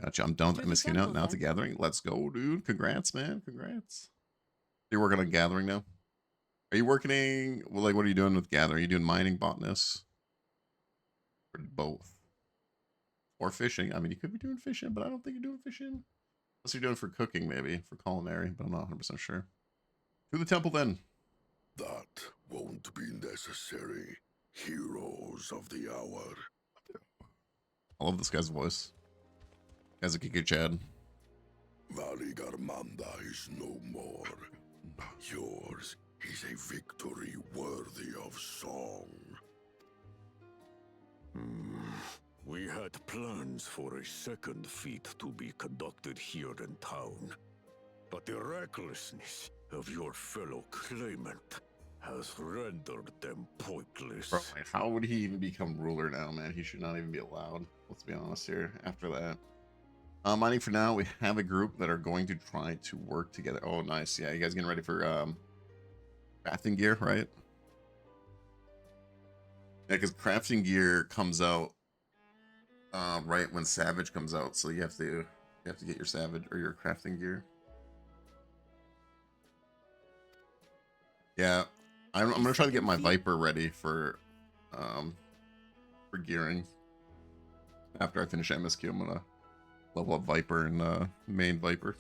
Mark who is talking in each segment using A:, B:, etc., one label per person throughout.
A: Gotcha. I'm done with MSQ now. Now it's a gathering. Let's go, dude. Congrats, man. Congrats. You're working on gathering now? Are you working, well, like, what are you doing with gathering? Are you doing mining, botanist? Or both? Or fishing? I mean, you could be doing fishing, but I don't think you're doing fishing. Unless you're doing for cooking, maybe. For culinary, but I'm not 100% sure. To the temple, then.
B: That won't be necessary. Heroes of the hour.
A: I love this guy's voice. Guy's a Kiki Chad.
B: Valley Garmanda is no more. Yours is a victory worthy of song.
C: We had plans for a second feat to be conducted here in town. But the recklessness of your fellow claimant has rendered them pointless.
A: Bro, like, how would he even become ruler now, man? He should not even be allowed. Let's be honest here. After that. Mining for now, we have a group that are going to try to work together. Oh, nice. Yeah, you guys getting ready for crafting gear, right? Yeah, because crafting gear comes out right when Savage comes out, so you have to get your Savage or your crafting gear. Yeah, I'm gonna try to get my Viper ready for gearing. After I finish MSQ, I'm gonna level up Viper and main Viper.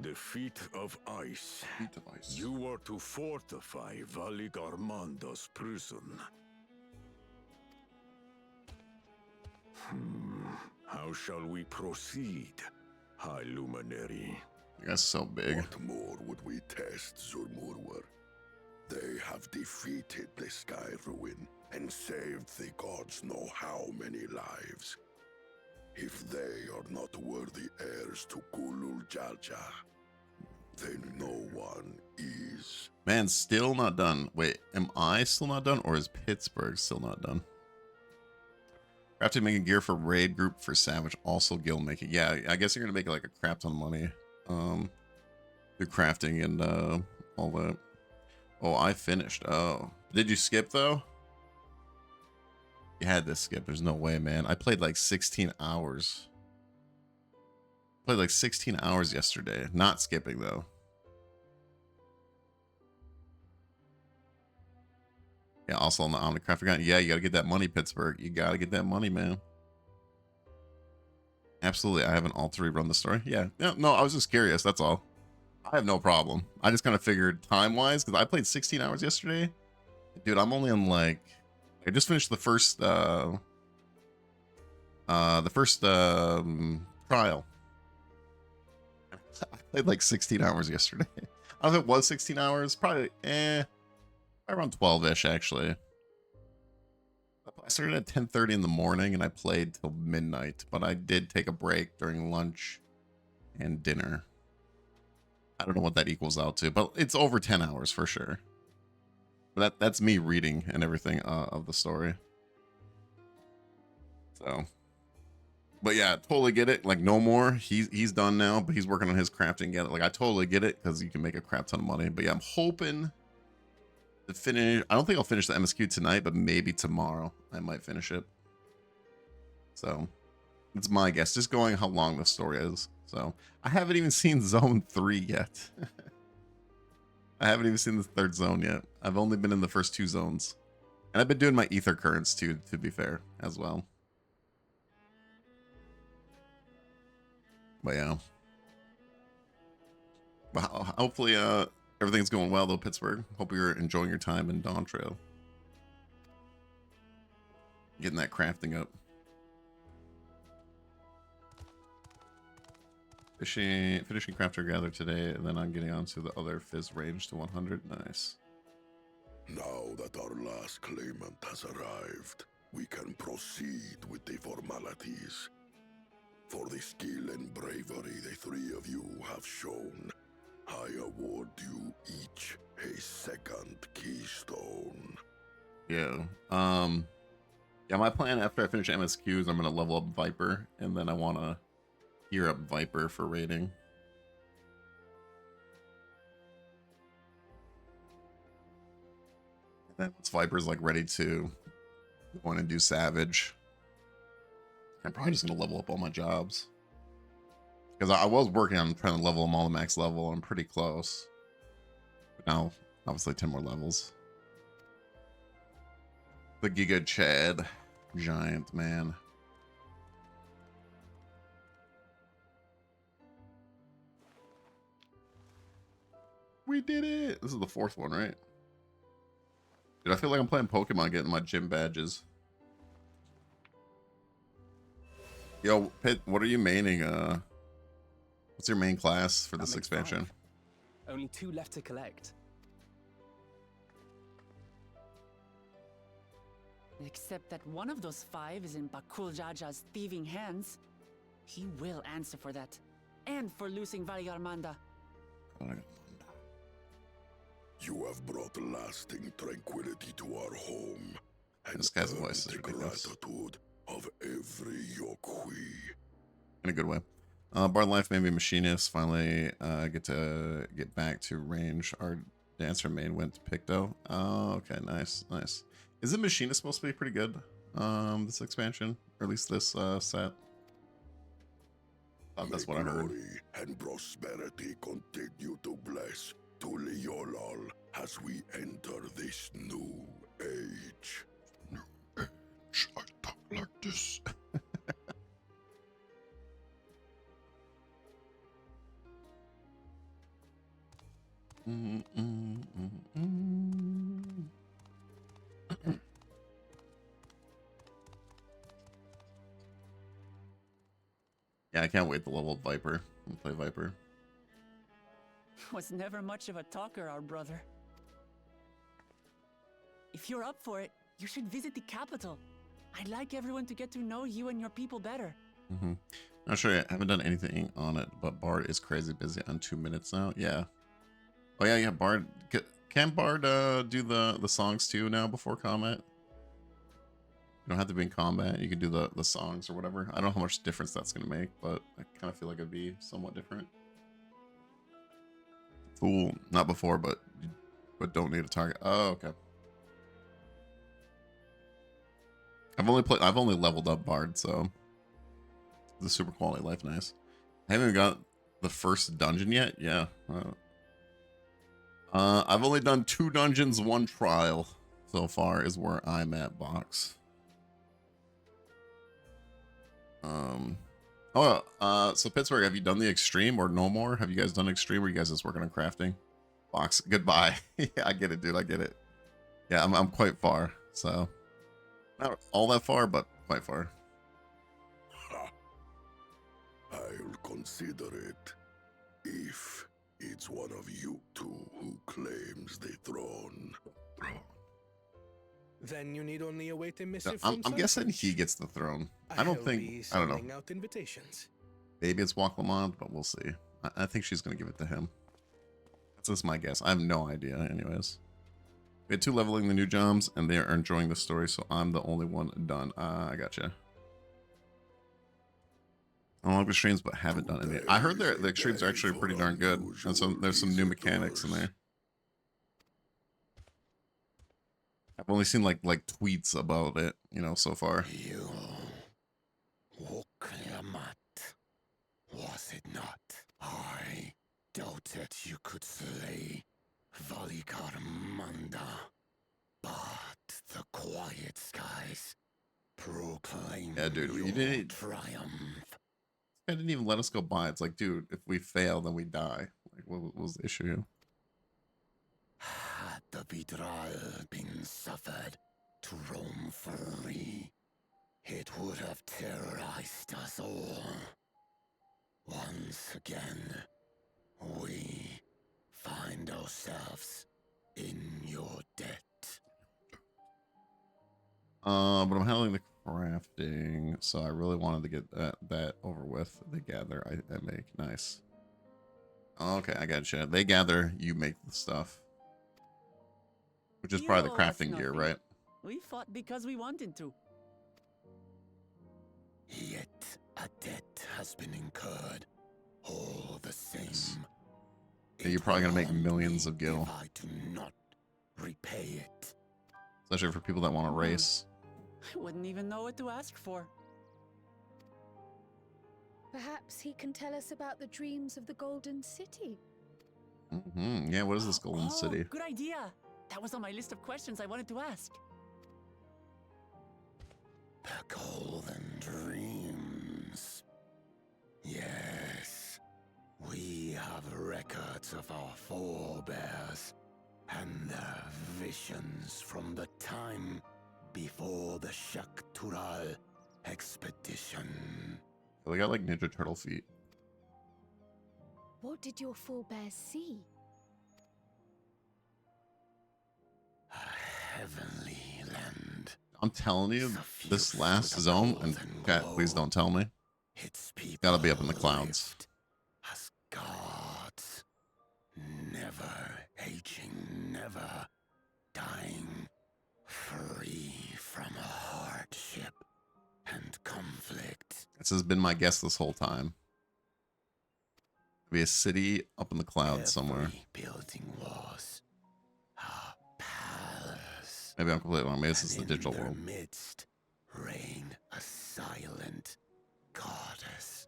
C: The feat of ice.
A: Feat of ice.
C: You are to fortify Valley Garmanda's prison. How shall we proceed, High Luminary?
A: You guys so big.
B: What more would we test, Zurmurwer? They have defeated the Sky Ruin and saved the gods know how many lives. If they are not worthy heirs to Kulul Jalja, then no one is.
A: Man, still not done. Wait, am I still not done, or is Pittsburgh still not done? Crafting, making gear for raid group for Savage, also guild making. Yeah, I guess you're gonna make like a crap ton of money, through crafting and all that. Oh, I finished. Oh, did you skip though? You had to skip. There's no way, man. I played like 16 hours. Played like 16 hours yesterday. Not skipping though. Yeah, also on the Omnicraft account. Yeah, you gotta get that money, Pittsburgh. You gotta get that money, man. Absolutely. I haven't all three run the story. Yeah. No, I was just curious. That's all. I have no problem. I just kind of figured time-wise, because I played 16 hours yesterday. Dude, I'm only on like... I just finished the first trial. I played like 16 hours yesterday. I don't know if it was 16 hours. Probably, around 12-ish, actually. I started at 10:30 in the morning, and I played till midnight. But I did take a break during lunch and dinner. I don't know what that equals out to, but it's over 10 hours for sure. But that's me reading and everything of the story. So, but yeah, totally get it. Like, no more. He's done now, but he's working on his crafting yet. Like, I totally get it because you can make a crap ton of money. But yeah, I'm hoping to finish. I don't think I'll finish the MSQ tonight, but maybe tomorrow I might finish it. So, it's my guess. Just going how long the story is. So, I haven't even seen Zone 3 yet. I haven't even seen the third zone yet. I've only been in the first two zones. And I've been doing my ether currents too, to be fair, as well. But yeah. But hopefully everything's going well though, Pittsburgh. Hope you're enjoying your time in Dawntrail. Getting that crafting up. Finishing crafter gather today, and then I'm getting onto the other fizz range to 100. Nice.
B: Now that our last claimant has arrived, we can proceed with the formalities. For the skill and bravery the three of you have shown, I award you each a second keystone.
A: Yeah. Yeah, my plan after I finish MSQ is I'm gonna level up Viper, and then I wanna gear up Viper for raiding. And then once Viper's like ready to go in and do Savage, I'm probably just gonna level up all my jobs. Because I was working on trying to level them all to max level. I'm pretty close. But now, obviously, 10 more levels. The Giga Chad giant man. We did it! This is the 4th one, right? Dude, I feel like I'm playing Pokemon getting my gym badges. Yo, Pit, what are you maining? What's your main class for this expansion?
D: 5. Only 2 left to collect.
E: Except that one of those 5 is in Bakul Jaja's thieving hands. He will answer for that. And for losing Valigarmanda.
B: You have brought lasting tranquility to our home. And
A: This guy's
B: earned
A: voice is
B: the
A: ridiculous.
B: gratitude of every Yokui.
A: In a good way. Bard Life, maybe Machinist. Finally get back to range. Our dancer main went to Picto. Oh, okay, nice, nice. Isn't Machinist supposed to be pretty good? This expansion, or at least this set. That's what I heard.
B: Glory and prosperity continue to bless Tuliolol as we enter this new age.
A: New age. I talk like this. Yeah, I can't wait to level up Viper and play Viper.
E: Was never much of a talker, our brother. If you're up for it, you should visit the capital. I'd like everyone to get to know you and your people better.
A: Not sure yet. I haven't done anything on it, but Bard is crazy busy on 2 minutes now. Yeah. Oh yeah, Bard. Can Bard do the songs too now before combat? You don't have to be in combat. You can do the songs or whatever. I don't know how much difference that's gonna make, but I kind of feel like it'd be somewhat different. Fool, not before, but don't need a target. Oh, okay. I've only leveled up Bard, so the super quality life nice. I haven't even got the first dungeon yet. Yeah. I've only done 2 dungeons, 1 trial so far is where I'm at, box. So Pittsburgh, have you done the extreme or no more? Have you guys done extreme, or you guys just working on crafting? Box, goodbye. Yeah, I get it, dude. I get it. Yeah, I'm quite far, so not all that far, but quite far.
B: Ha! I'll consider it if it's one of you two who claims the throne.
D: Then you need only await a
A: Yeah,
D: missive
A: I'm
D: from
A: guessing
D: Sunbridge.
A: he gets the throne. I
D: I'll
A: don't think.
D: be
A: I don't know.
D: sending out invitations.
A: Maybe it's Walk Lamont, but we'll see. I think she's gonna give it to him. That's just my guess. I have no idea. Anyways, we had 2 leveling the new jobs, and they are enjoying the story, so I'm the only one done. I gotcha. I don't like the streams, but haven't done any. I heard the extremes are actually pretty darn good, and there's some new mechanics in there. I've only seen like tweets about it, you know, so far.
B: You, Woklamat, was it not? I doubted you could slay Valigarmanda, but the quiet skies proclaim
A: Yeah, dude, you
B: your
A: didn't.
B: triumph.
A: I didn't even let us go by. It's like, dude, if we fail, then we die. Like, what was the issue here?
B: Had the betrayal been suffered to roam free, it would have terrorized us all. Once again, we find ourselves in your debt.
A: But I'm handling the crafting, so I really wanted to get that over with. They gather, I make. Nice. Okay, I gotcha. They gather, you make the stuff. Which is probably the
E: You owe us
A: crafting gear,
E: nothing.
A: right?
E: We fought because we wanted to.
B: Yet a debt has been incurred. All the same.
A: Yeah, you're probably gonna make millions of gil.
B: If I do not repay it.
A: Especially for people that want to race.
E: I wouldn't even know what to ask for.
F: Perhaps he can tell us about the dreams of the Golden City.
A: Yeah, what is this Golden City?
E: Good idea. That was on my list of questions I wanted to ask.
B: The Golden Dreams. Yes, we have records of our forebears and their visions from the time before the Shaktural expedition.
A: They got like Ninja Turtle feet.
F: What did your forebears see?
B: A heavenly land.
A: I'm telling you, this
B: suffused
A: last
B: with a
A: zone, and
B: golden
A: Cat,
B: glow.
A: please don't tell me.
B: Its people
A: Gotta be up in the clouds.
B: lived as gods, never aging, never dying, free from hardship and conflict.
A: This has been my guess this whole time. Be a city up in the clouds somewhere.
B: Every building was a palace.
A: Maybe I'm completely wrong. Maybe this is the
B: And
A: digital
B: in their
A: world.
B: midst reigned a silent goddess,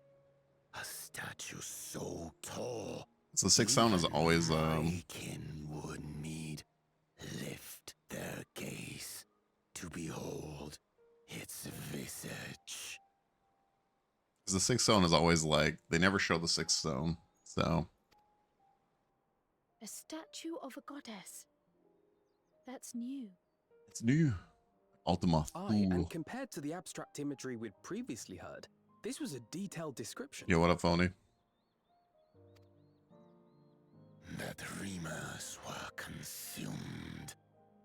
B: a statue so tall.
A: So the sixth sound is always
B: my kin would need lift their gaze to behold its visage.
A: the sixth zone is always like they never show the sixth zone. So
F: A statue of a goddess. That's new.
A: it's new. Ultima
D: Aye,
A: Thule.
D: and compared to the abstract imagery we'd previously heard, this was a detailed description.
A: Yo, what up, phony?
B: The dreamers were consumed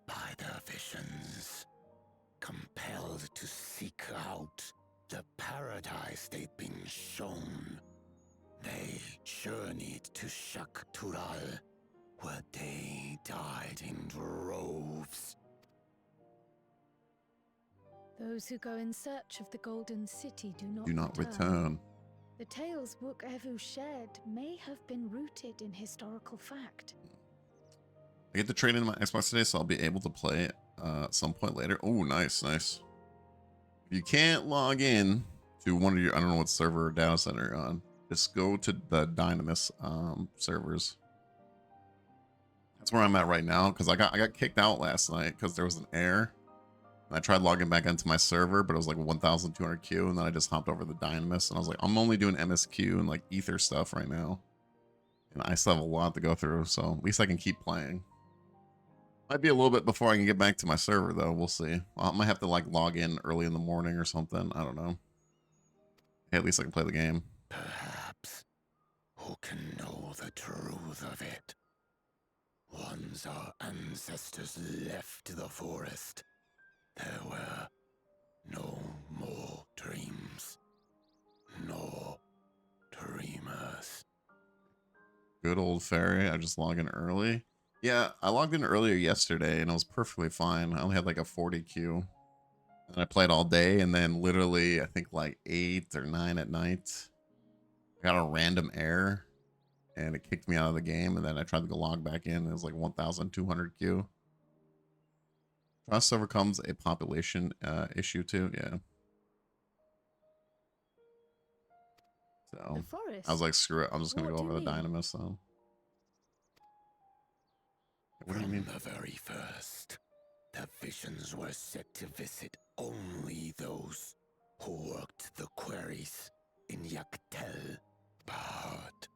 B: by their visions, compelled to seek out the paradise they'd been shown. They journeyed to Shaktural, where they died in droves.
F: Those who go in search of the Golden City do
A: Do not
F: return.
A: return.
F: The tales Book Evu shared may have been rooted in historical fact.
A: I get to trade in my Xbox today, so I'll be able to play it at some point later. Oh, nice, nice. If you can't log in to one of your, I don't know what server or data center you're on, just go to the Dynamis servers. That's where I'm at right now, because I got kicked out last night because there was an error. And I tried logging back into my server, but it was like 1,200 Q, and then I just hopped over the Dynamis, and I was like, I'm only doing MSQ and like Ether stuff right now. And I still have a lot to go through, so at least I can keep playing. Might be a little bit before I can get back to my server, though. We'll see. I might have to like log in early in the morning or something. I don't know. Hey, at least I can play the game.
B: Perhaps. Who can know the truth of it? Once our ancestors left the forest, there were no more dreams, no dreamers.
A: Good old fairy. I just log in early. Yeah, I logged in earlier yesterday and it was perfectly fine. I only had like a 40 queue. And I played all day, and then literally, I think like 8 or 9 at night, I got a random error and it kicked me out of the game. And then I tried to go log back in. It was like 1,200 queue. Trust overcomes a population issue too. Yeah. So
F: The forest?
A: I was like, screw it. I'm just going to
F: What
A: go
F: do
A: over
F: you
A: the
F: mean?
A: Dynamis. So. What do you
B: From
A: mean?
B: the very first, the visions were set to visit only those who worked the quarries in Yaktel. But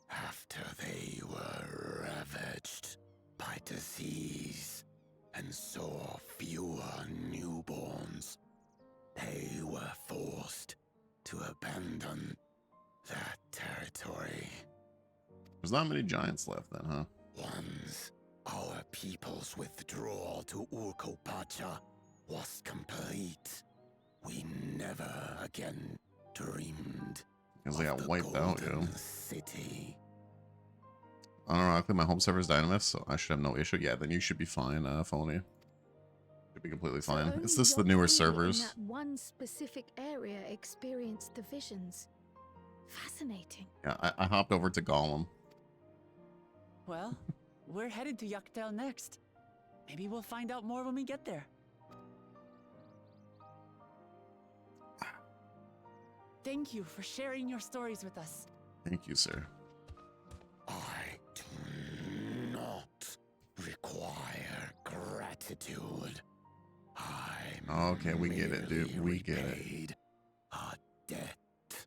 B: after they were ravaged by disease and saw fewer newborns, they were forced to abandon that territory.
A: There's not many giants left then, huh?
B: Once our people's withdrawal to Urkopacha was complete, we never again dreamed
A: Because they
B: of
A: got
B: the
A: wiped out, yo.
B: Golden City.
A: I don't know. I think my home server's Dynamis, so I should have no issue. Yeah, then you should be fine, phony. Should be completely
F: So
A: fine.
F: only
A: It's just the
F: your
A: newer
F: crew
A: servers.
F: In that one specific area experienced the visions. Fascinating.
A: Yeah, I hopped over to Gollum.
E: Well, we're headed to Yaktel next. Maybe we'll find out more when we get there. Thank you for sharing your stories with us.
A: Thank you, sir.
B: I do not require gratitude. I'm
A: Okay, we get it, dude. We get it.
B: repaid a debt.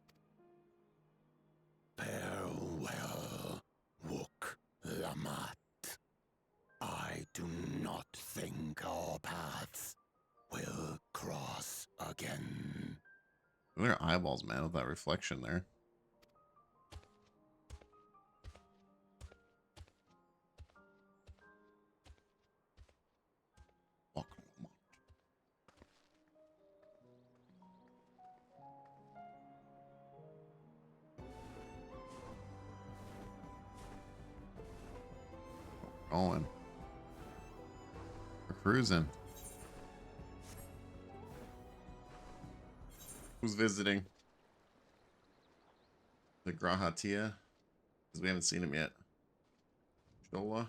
B: Farewell, Wook Lamat. I do not think our paths will cross again.
A: Look at her eyeballs, man, with that reflection there. Walk on. Going. We're cruising. Who's visiting? The Grahatia? Because we haven't seen him yet. Shola?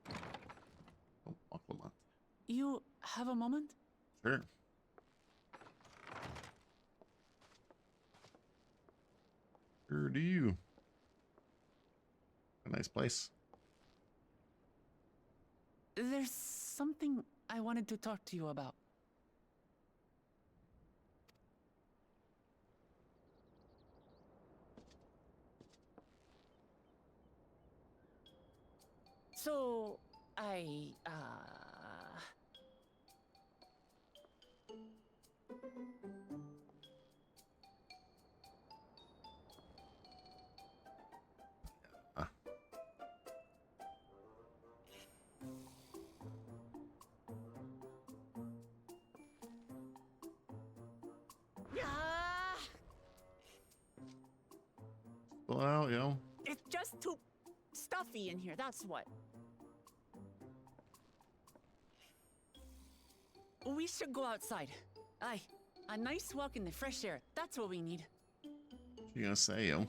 A: Oh, Aklamant.
E: You have a moment?
A: Sure. Sure do you. A nice place.
E: There's something I wanted to talk to you about. So,
A: Ah. Pull it out, yo.
E: It's just too stuffy in here, that's what. We should go outside. Aye, a nice walk in the fresh air. That's what we need.
A: What you gonna say, yo?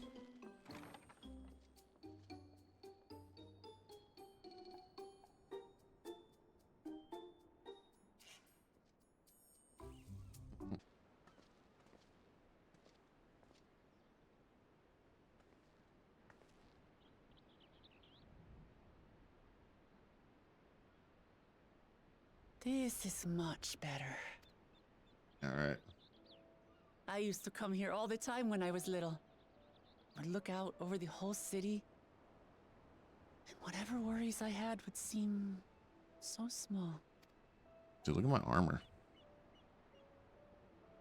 E: This is much better.
A: All right.
E: I used to come here all the time when I was little. I'd look out over the whole city, and whatever worries I had would seem so small.
A: Dude, look at my armor.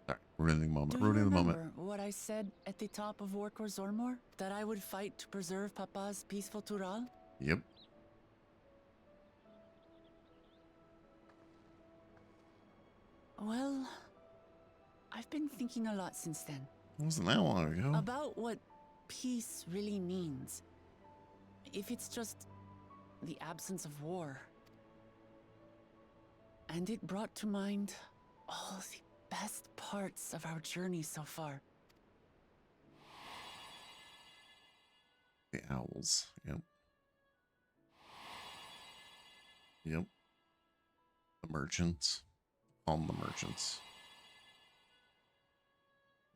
A: Sorry, ruining the moment.
E: Do you
A: Ruining the
E: remember
A: moment.
E: what I said at the top of Orkor Zormor? That I would fight to preserve Papa's peaceful Tural?
A: Yep.
E: Well, I've been thinking a lot since then.
A: It wasn't that long ago.
E: About what peace really means. If it's just the absence of war. And it brought to mind all the best parts of our journey so far.
A: The owls. Yep. Yep. The merchants. Call them the merchants.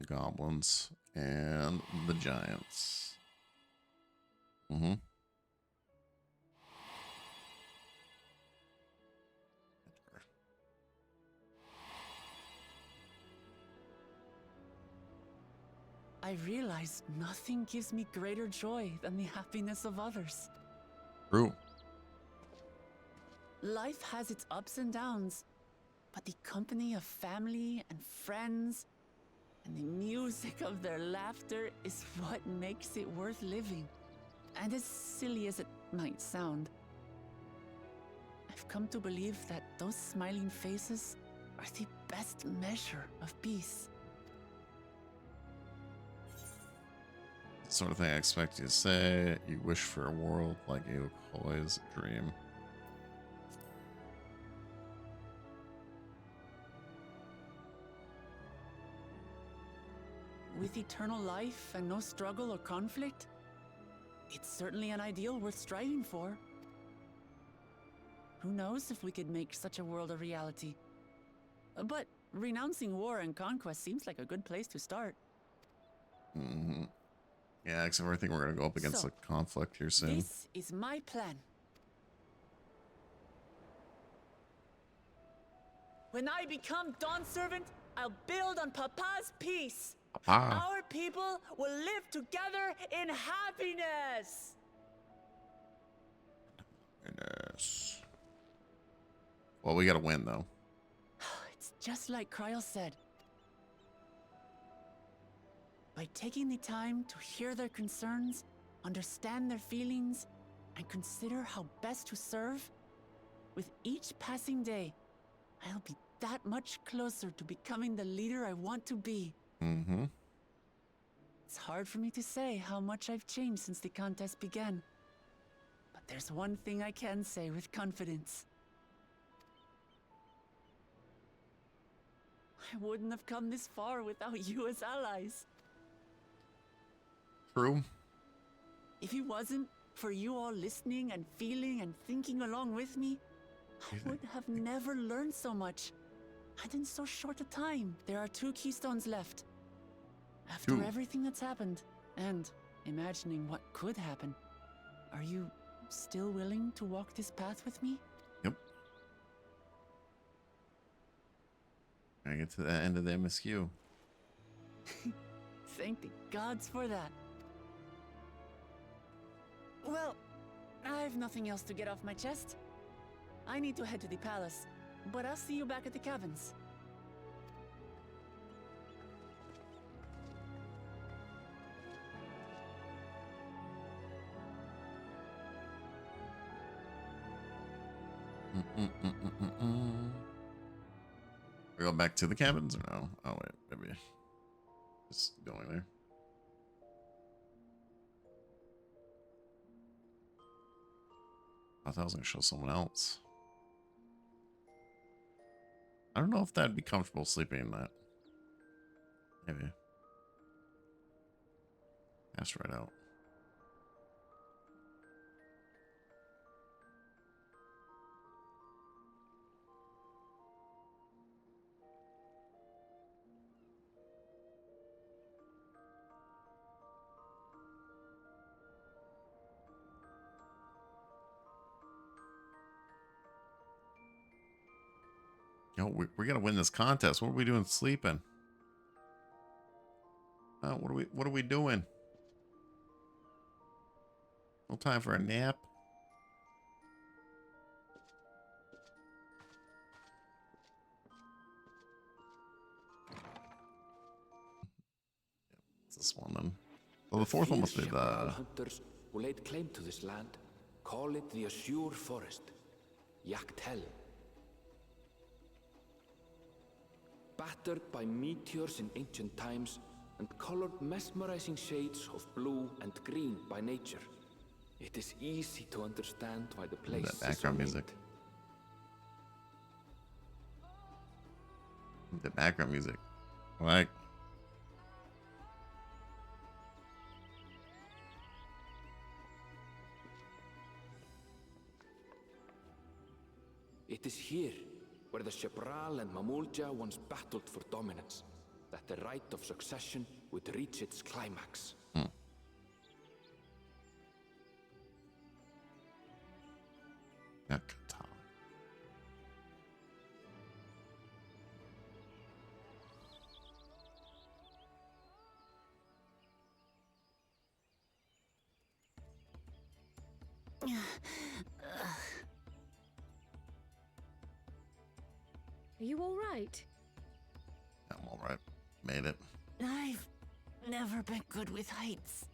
A: The goblins. And the giants. Mm-hmm.
E: I realize nothing gives me greater joy than the happiness of others.
A: True.
E: Life has its ups and downs, but the company of family and friends and the music of their laughter is what makes it worth living. And as silly as it might sound, I've come to believe that those smiling faces are the best measure of peace.
A: Sort of thing I expect you to say. You wish for a world like you always dream.
E: With eternal life and no struggle or conflict, it's certainly an ideal worth striving for. Who knows if we could make such a world a reality? But renouncing war and conquest seems like a good place to start.
A: Mm-hmm. Yeah, except for I think we're gonna go up against
E: So,
A: a conflict here soon.
E: This is my plan. When I become Dawn Servant, I'll build on Papa's peace.
A: Ah,
E: Our people will live together in happiness.
A: yes. Well, we gotta win though.
E: It's just like Kryl said. By taking the time to hear their concerns, understand their feelings, and consider how best to serve, with each passing day, I'll be that much closer to becoming the leader I want to be.
A: Mm-hmm.
E: It's hard for me to say how much I've changed since the contest began. But there's one thing I can say with confidence. I wouldn't have come this far without you as allies.
A: True.
E: If it wasn't for you all listening and feeling and thinking along with me, I would have never learned so much. And in so short a time. There are 2 keystones left. After
A: 2.
E: everything that's happened, and imagining what could happen, are you still willing to walk this path with me?
A: Yep. I get to the end of the MSQ.
E: Thank the gods for that. Well, I've nothing else to get off my chest. I need to head to the palace, but I'll see you back at the cabins.
A: We go back to the cabins or no? Oh wait, maybe just going there. I thought I was gonna show someone else. I don't know if that'd be comfortable sleeping in that. Maybe. That's right out. Yo, we gotta win this contest. What are we doing sleeping? What are we doing? No time for a nap. It's this one then. Well, the fourth one must be the
G: hunters who laid claim to this land call it the Azure Forest, Yaktel. Battered by meteors in ancient times and colored mesmerizing shades of blue and green by nature, it is easy to understand why the place
A: that background
G: is so
A: music. The background music. Like
G: It is here where the Shebral and Mamulja once battled for dominance, that the right of succession would reach its climax.
A: Yakata.
F: Are you all right?
A: I'm all right. Made it.
E: I've never been good with heights.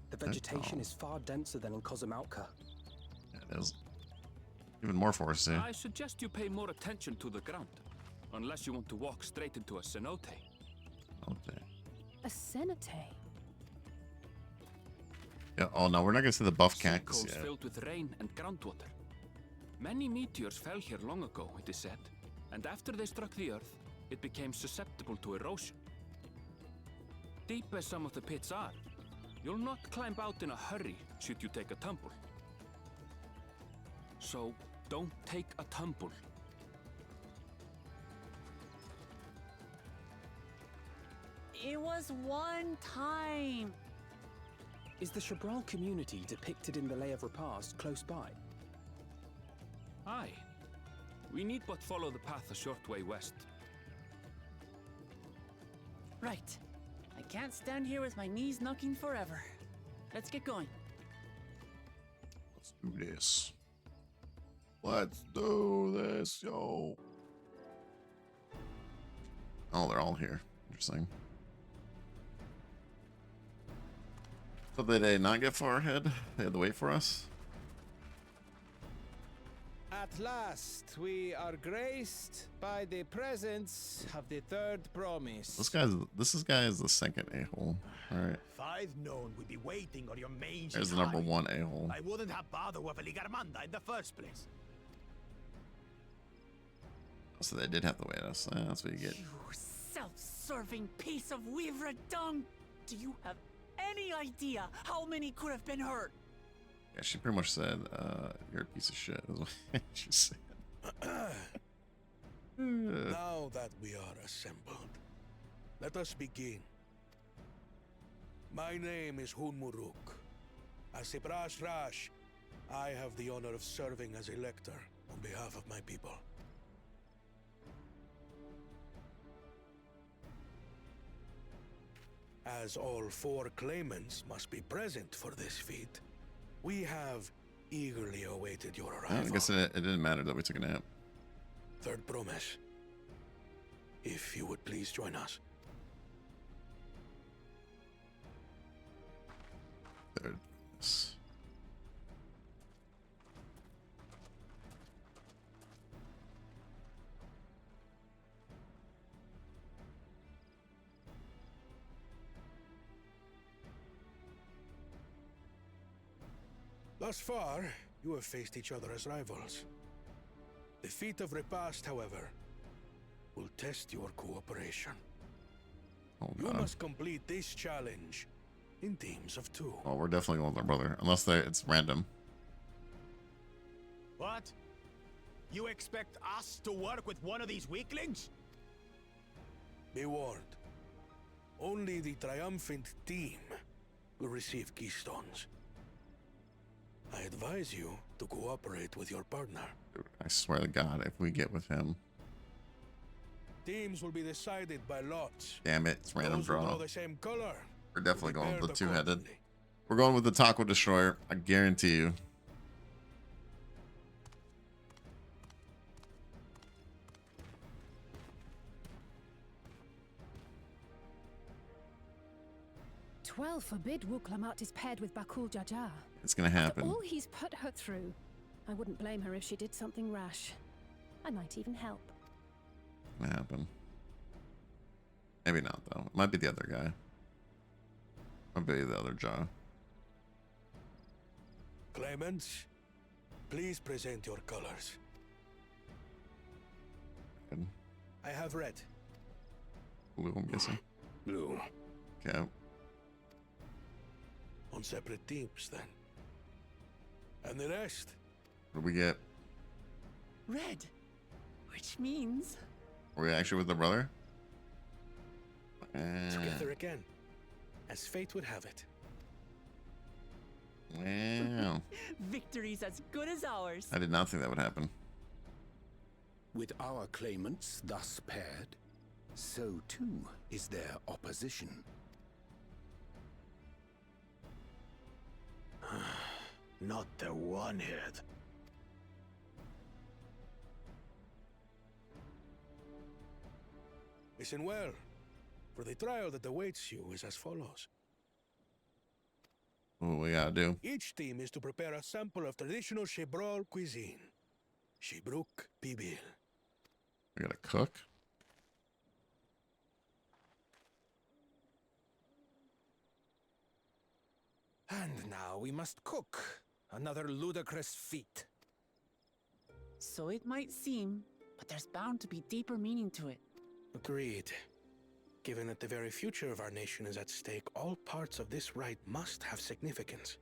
D: The vegetation is far denser than in Kozamautka.
A: Yeah, it is. Even more foresty.
C: I suggest you pay more attention to the ground, unless you want to walk straight into a cenote.
A: Okay.
F: A cenote?
A: Yeah. Oh no, we're not gonna see the buff cactus
C: Sinkholes
A: yet.
C: filled with rain and groundwater. Many meteors fell here long ago, it is said, and after they struck the earth, it became susceptible to erosion. Deep as some of the pits are, you'll not climb out in a hurry should you take a tumble. So,
G: Don't take a tumble.
E: It was one time.
D: Is the Shabral community depicted in the Lay of Repast close by?
G: Aye. We need but follow the path a short way west.
E: Right. I can't stand here with my knees knocking forever. Let's get going.
A: Let's do this. Let's do this, yo. Oh, they're all here. Interesting. So did they not get far ahead? They had to wait for us?
H: At last, we are graced by the presence of the third promise.
A: This guy is the second a-hole. Alright.
I: If I'd known we'd be waiting on your mangy
A: There's the number
I: hide,
A: one a-hole.
I: I wouldn't have bothered with a Ligarmanda in the first place.
A: So they did have to wait us. That's what you get.
E: You self-serving piece of weaver dung! Do you have any idea how many could have been hurt?
A: Yeah, she pretty much said, you're a piece of shit, is what she said.
B: Now that we are assembled, let us begin. My name is Hunmuruk. As Ibrash Rash, I have the honor of serving as elector on behalf of my people. As all four claimants must be present for this feat, we have eagerly awaited your
A: I
B: arrival.
A: guess it didn't matter that we took a nap.
B: Third promise. If you would please join us.
A: Third.
B: Thus far, you have faced each other as rivals. The feat of repast, however, will test your cooperation.
A: Oh,
B: You
A: God.
B: must complete this challenge in teams of 2.
A: Oh, we're definitely going with our brother. Unless it's random.
I: What? You expect us to work with one of these weaklings?
B: Be warned. Only the triumphant team will receive keystones. I advise you to cooperate with your partner.
A: Dude, I swear to God, if we get with him.
B: Teams will be decided by lots.
A: Damn it, it's random
B: Those who
A: draw.
B: draw the same color.
A: We're definitely going with the
B: prepared
A: two-headed.
B: accordingly.
A: We're going with the Taco Destroyer. I guarantee you.
J: Twelve forbid Wuklamat is paired with Bakul Jajar.
A: It's gonna happen.
J: All he's put her through. I wouldn't blame her if she did something rash. I might even help.
A: It's gonna happen. Maybe not though. It might be the other guy. Might be the other jaw.
B: Claimants, please present your colors.
A: Good.
B: I have red.
A: Blue, I'm guessing.
B: Blue.
A: Okay.
B: On separate teams, then. And the rest?
A: What do we get?
E: Red. Which means...
A: Are we actually with the brother?
B: Together again, as fate would have it.
A: Wow.
E: victory's as good as ours.
A: I did not think that would happen.
C: With our claimants thus paired, so too is their opposition.
I: Not the one-head.
B: Listen well, for the trial that awaits you is as follows.
A: What we gotta do?
B: Each team is to prepare a sample of traditional Shebrol cuisine. Shibruk Pibil.
A: We gotta cook.
H: And now we must cook. Another ludicrous feat.
E: So it might seem, but there's bound to be deeper meaning to it.
B: Agreed. Given that the very future of our nation is at stake, all parts of this rite must have significance.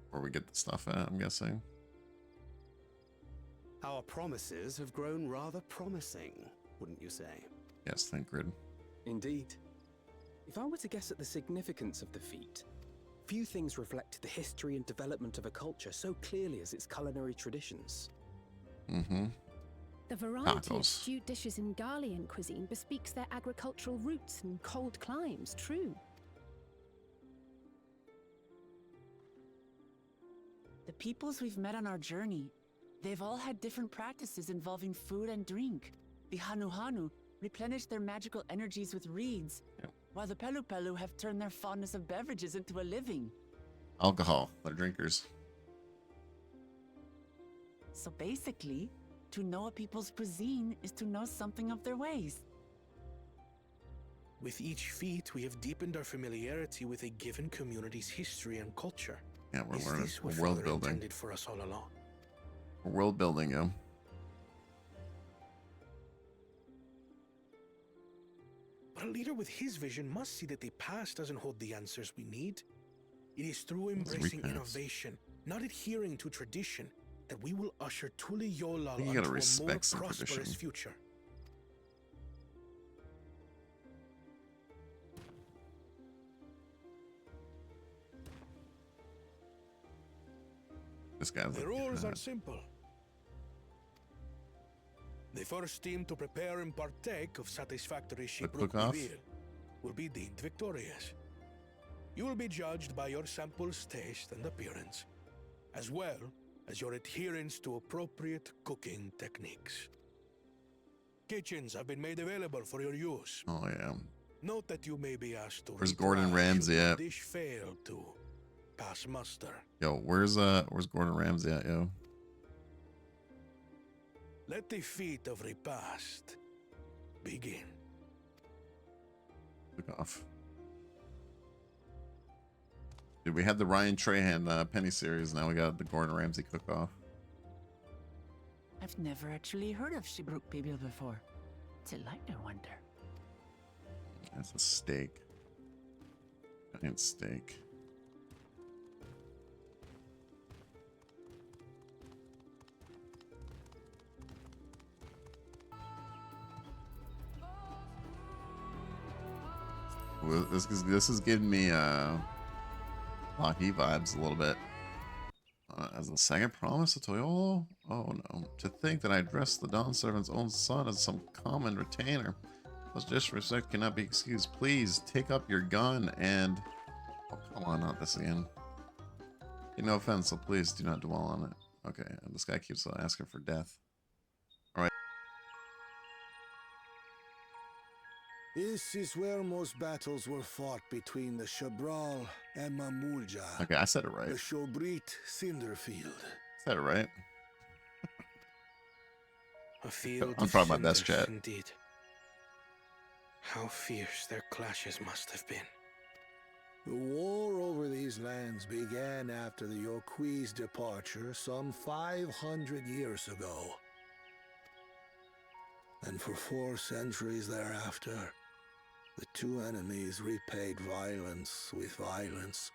A: Where we get the stuff at, I'm guessing.
K: Our promises have grown rather promising, wouldn't you say?
A: Yes, thank Grid.
D: Indeed. If I were to guess at the significance of the feat, few things reflect the history and development of a culture so clearly as its culinary traditions.
A: Mm-hmm.
J: The variety of
A: Tacos.
J: stewed dishes in Garlean cuisine bespeaks their agricultural roots and cold climes, true.
E: The peoples we've met on our journey, they've all had different practices involving food and drink. The Hanu Hanu replenish their magical energies with reeds, while the Pelu Pelu have turned their fondness of beverages into a living.
A: Alcohol. They're drinkers.
E: So basically, to know a people's cuisine is to know something of their ways.
L: With each feat, we have deepened our familiarity with a given community's history and culture.
A: Yeah, we're
L: Is
A: learning.
L: this what
A: We're world
L: Father
A: building.
L: intended for us all along?
A: We're world building, yo.
L: But a leader with his vision must see that the past doesn't hold the answers we need. It is through embracing innovation, not adhering to tradition, that we will usher Tuli Yola
A: You
L: onto
A: gotta
L: a more
A: respect some
L: prosperous
A: tradition.
L: future.
A: This guy's
L: The
A: like,
L: rules are simple. The first team to prepare and partake of satisfactory Sheepbrook
A: cook-off?
L: meal will be deemed victorious. You will be judged by your sample's taste and appearance, as well as your adherence to appropriate cooking techniques. Kitchens have been made available for your use.
A: oh yeah.
L: Note that you may be asked to
A: Where's
L: retry
A: Gordon Ramsay
L: should your
A: at?
L: dish fail to pass muster.
A: Yo, where's Gordon Ramsay at, yo?
L: Let the feat of repast begin.
A: Took off. Dude, we had the Ryan Trahan Penny series. Now we got the Gordon Ramsay cook-off.
E: I've never actually heard of Sheepbrook Bibil before. What's it like, I wonder?
A: That's a steak. Giant steak. Well, this is giving me Lockheed vibes a little bit. As a second promise to Toyolo? Oh no. To think that I dressed the Dawn Servant's own son as some common retainer. Such disrespect cannot be excused. Please take up your gun and... Oh, come on, not this again. No offense, so please do not dwell on it. Okay, and this guy keeps asking for death. Alright.
B: This is where most battles were fought between the Shabral and Mamulja.
A: Okay, I said it right.
B: The Shobrit Cinderfield.
A: Said it right.
L: A field
A: I'm
L: of
A: trying my best,
L: cinders,
A: chat.
L: indeed. How fierce their clashes must have been.
B: The war over these lands began after the Yoqui's departure some 500 years ago. And for 4 centuries thereafter, the two enemies repaid violence with violence.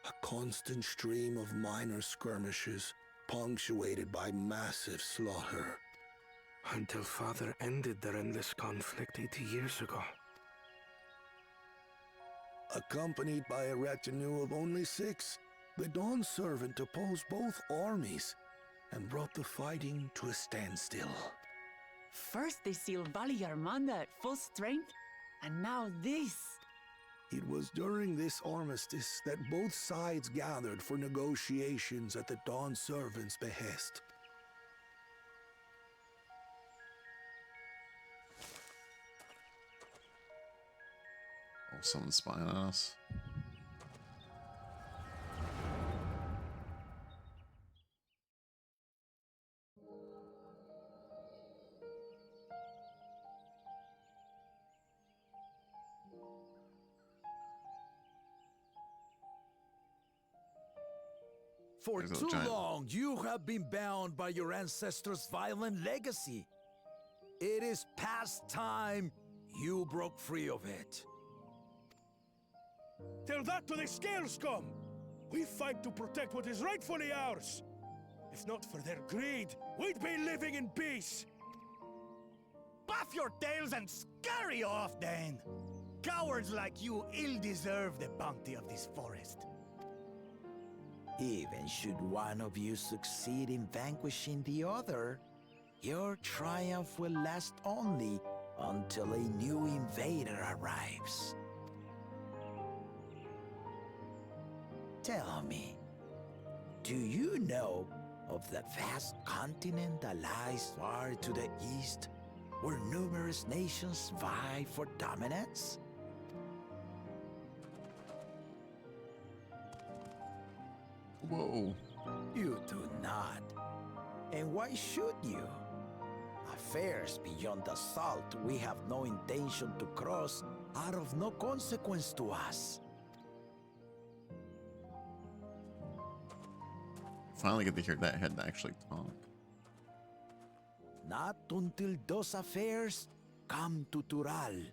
B: A constant stream of minor skirmishes, punctuated by massive slaughter.
L: Until Father ended their endless conflict 80 years ago.
B: Accompanied by a retinue of only 6, the Dawn Servant opposed both armies and brought the fighting to a standstill.
E: First they sealed Bali Armanda at full strength, and now this.
B: It was during this armistice that both sides gathered for negotiations at the Dawn Servant's behest.
A: Oh, someone's spying on us.
M: For
A: There's a
M: too
A: giant-
M: long, you have been bound by your ancestors' violent legacy. It is past time you broke free of it.
L: Tell that to the Scale Scum! We fight to protect what is rightfully ours! If not for their greed, we'd be living in peace!
I: Buff your tails and scurry off, then! Cowards like you ill deserve the bounty of this forest.
M: Even should one of you succeed in vanquishing the other, your triumph will last only until a new invader arrives. Tell me, do you know of the vast continent that lies far to the east, where numerous nations vie for dominance?
A: Whoa.
M: You do not. And why should you? Affairs beyond the salt we have no intention to cross are of no consequence to us.
A: Finally get to hear that head actually talk.
M: Not until those affairs come to Tural,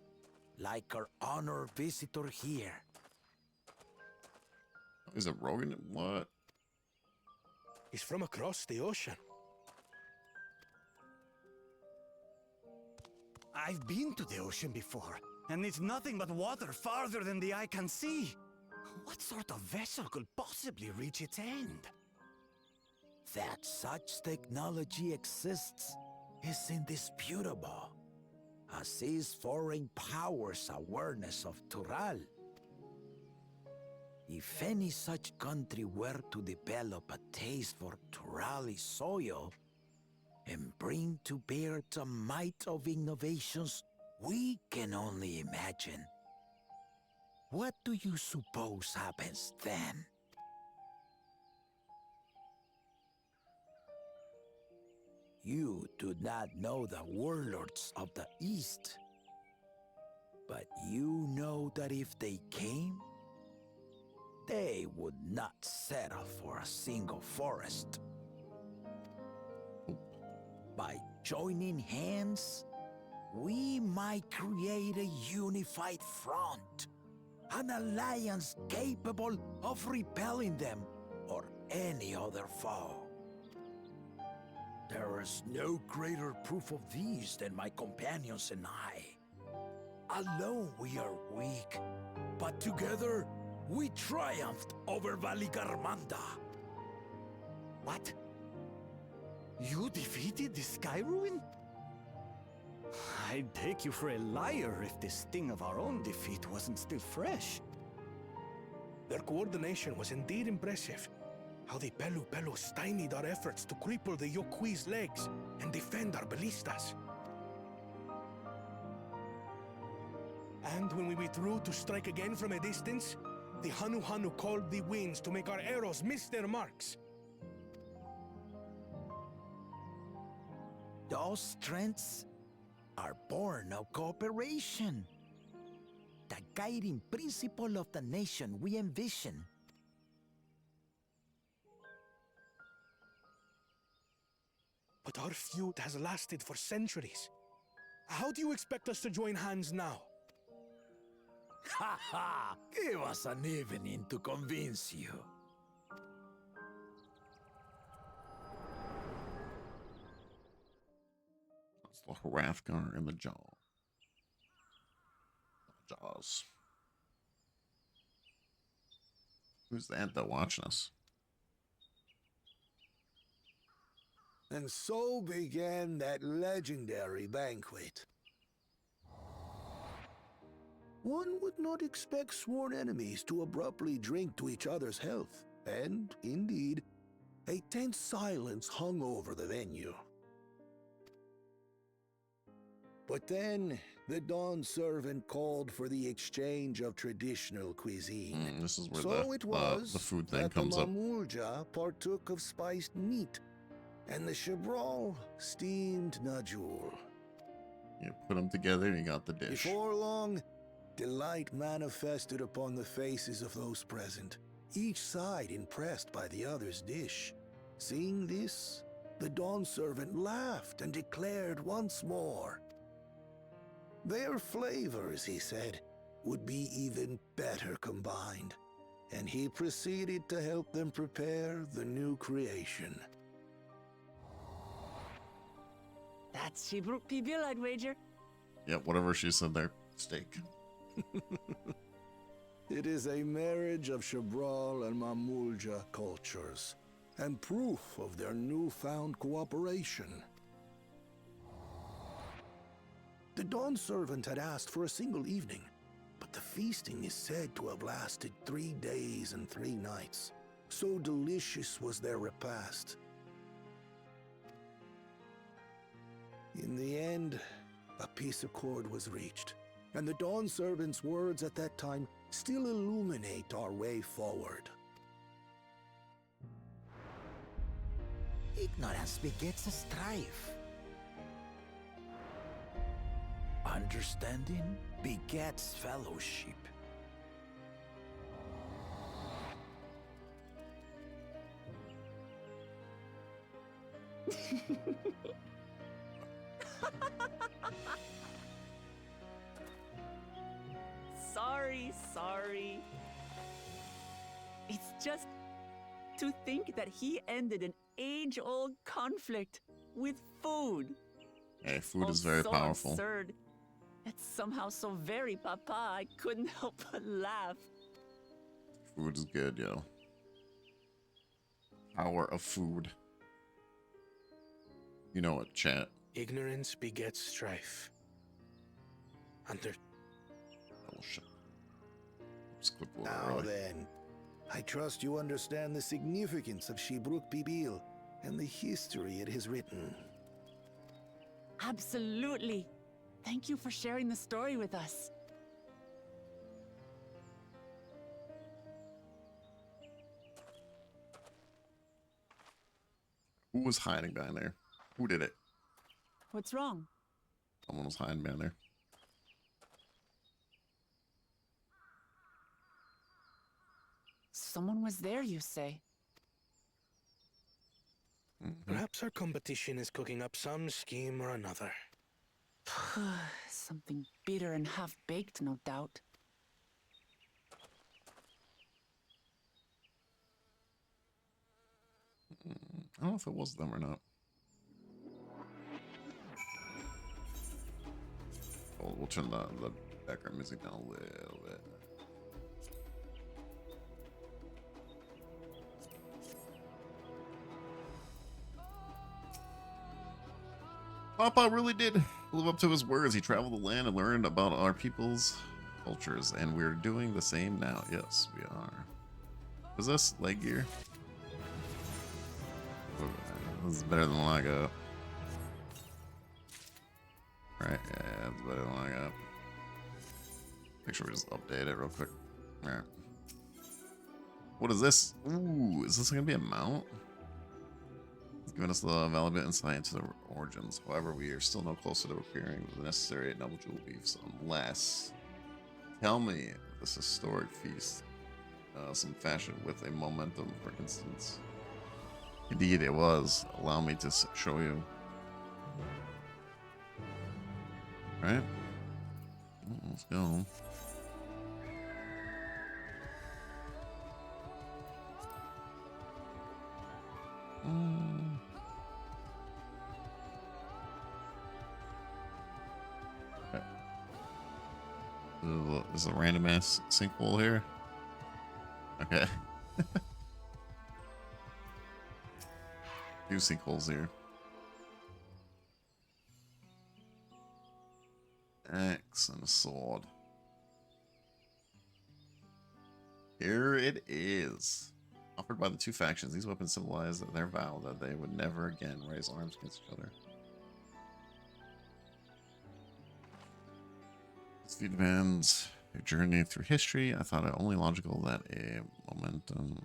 M: like our honored visitor here.
A: Is it Rogan? What?
L: He's from across the ocean.
I: I've been to the ocean before, and it's nothing but water farther than the eye can see. What sort of vessel could possibly reach its end?
M: That such technology exists is indisputable, as is foreign powers' awareness of Tural. If any such country were to develop a taste for Turali soil and bring to bear the might of innovations we can only imagine, what do you suppose happens then? You do not know the warlords of the East, but you know that if they came, they would not settle for a single forest. By joining hands, we might create a unified front, an alliance capable of repelling them or any other foe. There is no greater proof of these than my companions and I. Alone we are weak, but together we triumphed over Valigarmanda.
I: What? You defeated the Sky Ruin? I'd take you for a liar if the sting of our own defeat wasn't still fresh.
L: Their coordination was indeed impressive. How the Pelu stymied our efforts to cripple the Yokui's legs and defend our ballistas. And when we withdrew to strike again from a distance, the Hanu called the winds to make our arrows miss their marks.
M: Those strengths are born of cooperation, the guiding principle of the nation we envision.
L: But our feud has lasted for centuries. How do you expect us to join hands now?
M: Ha ha! Give us an evening to convince you.
A: That's the Hrathgar in the jaws. Who's that though watching us?
B: And so began that legendary banquet. One would not expect sworn enemies to abruptly drink to each other's health, and, indeed, a tense silence hung over the venue. But then, the Dawn servant called for the exchange of traditional cuisine.
A: This is where
B: So it was
A: the food thing
B: that
A: comes
B: the
A: up.
B: Mamulja partook of spiced meat, and the Chebral steamed Najul.
A: You put them together and you got the dish.
B: Before long, delight manifested upon the faces of those present, each side impressed by the other's dish. Seeing this, the Dawn servant laughed and declared once more, their flavors, he said, would be even better combined, and he proceeded to help them prepare the new creation.
E: That's Shebruk Pibil, I'd wager.
A: Yep, whatever she said there. Steak.
B: It is a marriage of Shabral and Mamulja cultures, and proof of their newfound cooperation. The Dawn Servant had asked for a single evening, but the feasting is said to have lasted 3 days and 3 nights. So delicious was their repast. In the end, a peace accord was reached, and the Dawn Servant's words at that time still illuminate our way forward.
M: Ignorance begets a strife. Understanding begets fellowship.
E: Sorry. It's just to think that he ended an age-old conflict with food.
A: Hey, food is very
E: so
A: powerful.
E: Absurd. It's somehow so very papa, I couldn't help but laugh.
A: Food is good, yo. Power of food. You know what, chat?
L: Ignorance begets strife. Hunter.
A: Bullshit.
B: Now then, I trust you understand the significance of Shebruk Pibil and the history it has written.
E: Absolutely. Thank you for sharing the story with us.
A: Who was hiding down there? Who did it?
E: What's wrong?
A: Someone was hiding down there.
E: Someone was there, you say?
L: Perhaps our competition is cooking up some scheme or another.
E: Something bitter and half-baked, no doubt.
A: I don't know if it was them or not. Oh, we'll turn the background music down a little bit. Papa really did live up to his words. He traveled the land and learned about our people's cultures, and we're doing the same now. Yes, we are. Was this leg gear? This is better than what I got. Right, yeah, it's better than what I got. Make sure we just update it real quick. Alright. What is this? Ooh, is this gonna be a mount? It's giving us the valuable insight into the origins. However, we are still no closer to appearing with the necessary noble jewel beefs, unless tell me this historic feast, some fashion with a momentum, for instance. Indeed, it was. Allow me to show you. Right? Let's go. Okay. There's a random ass sinkhole here. Okay. Two sinkholes here. Axe and a sword. Here it is. Offered by the two factions, these weapons symbolize their vow that they would never again raise arms against each other. This feat demands a journey through history. I thought it only logical that a momentum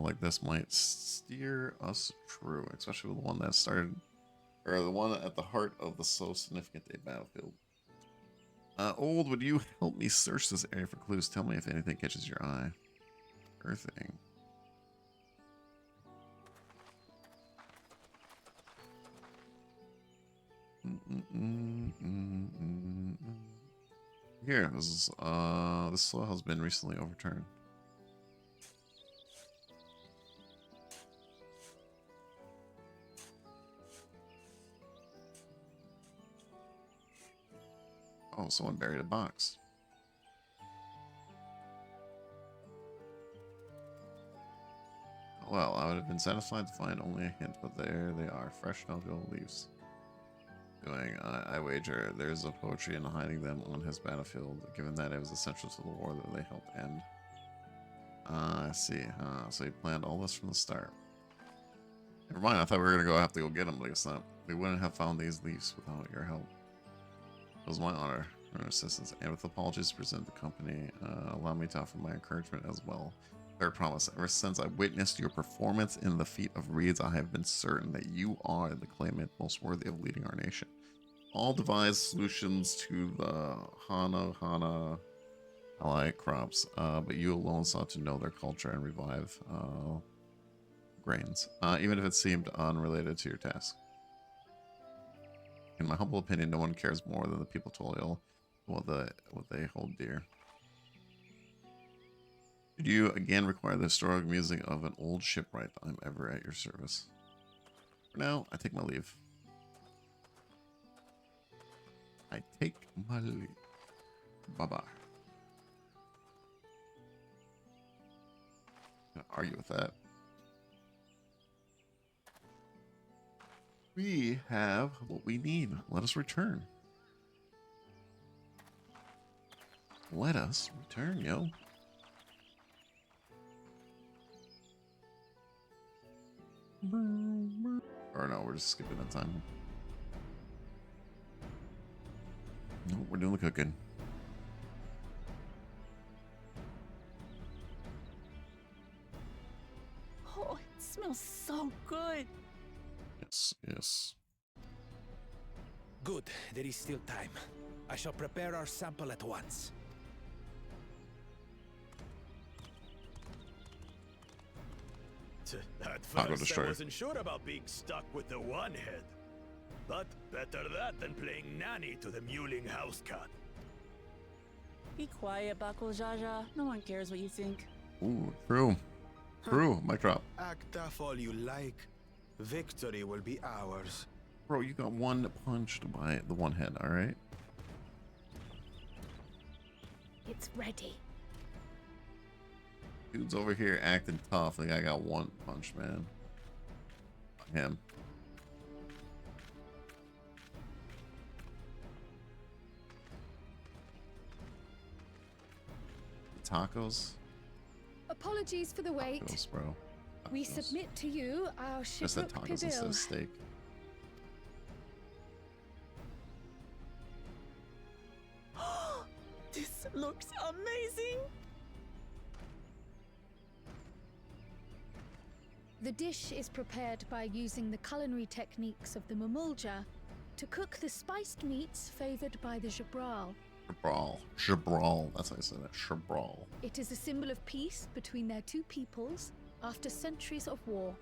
A: like this might steer us true, especially with the one that started, or the one at the heart of the so significant a battlefield. Old, would you help me search this area for clues? Tell me if anything catches your eye. Earthing. Here, this soil has been recently overturned. Oh, someone buried a box. Well, I would have been satisfied to find only a hint, but there they are, fresh notable leaves. I wager there's a poetry in hiding them on his battlefield, given that it was essential to the war that they helped end. I see, huh? So he planned all this from the start. Never mind, I thought we were gonna have to go get them, but I guess not. We wouldn't have found these leaves without your help. It was my honor and assistance, and with apologies to present the company, allow me to offer my encouragement as well. Third promise, ever since I witnessed your performance in the feat of reeds, I have been certain that you are the claimant most worthy of leading our nation. All devised solutions to the Hana allied crops, but you alone sought to know their culture and revive grains, even if it seemed unrelated to your task. In my humble opinion, no one cares more than the people of Toliel, what they hold dear. Should you again require the historic music of an old shipwright, I'm ever at your service. For now, I take my leave. I take my leave. Bye-bye. Gonna argue with that. We have what we need. Let us return. Let us return, yo. Or no, we're just skipping that time. No, we're doing the cooking.
E: Oh, it smells so good.
A: Yes, yes.
H: Good, there is still time. I shall prepare our sample at once.
C: At
A: Taco
C: first, I
A: Destroyer.
C: wasn't sure about being stuck with the one head. But better that than playing nanny to the mewling house cat.
E: Be quiet, Buckle Jaja. No one cares what you think.
A: Ooh, true. True. Mic drop.
K: Act tough all you like. Victory will be ours.
A: Bro, you got one punched by the one head, alright?
F: It's ready.
A: Dude's over here acting tough. Like I got one punch, man. Him. The tacos?
F: Apologies for the wait.
A: Tacos, bro.
F: We
A: Tacos.
F: submit to you our
A: Just said
F: shipbook
A: tacos instead
F: Pidil.
A: of steak.
E: This looks amazing.
F: The dish is prepared by using the culinary techniques of the Mamulja to cook the spiced meats favored by the Jabral.
A: Jabral. Jabral. That's how I said it. Jabral.
F: It is a symbol of peace between their two peoples after centuries of war.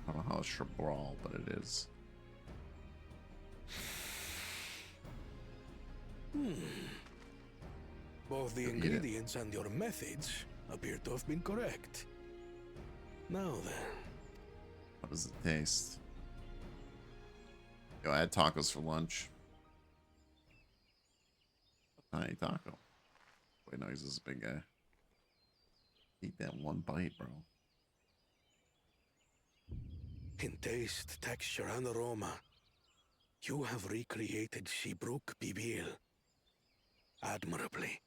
A: I don't know how it's Jabral, but it is.
L: Both the
A: Eat it.
L: ingredients and your methods appear to have been correct. Now then.
A: How does it taste? Yo, I had tacos for lunch. Tiny taco. Wait, no, he's this big guy. Eat that one bite, bro.
L: In taste, texture, and aroma, you have recreated Shibruk Bibil admirably.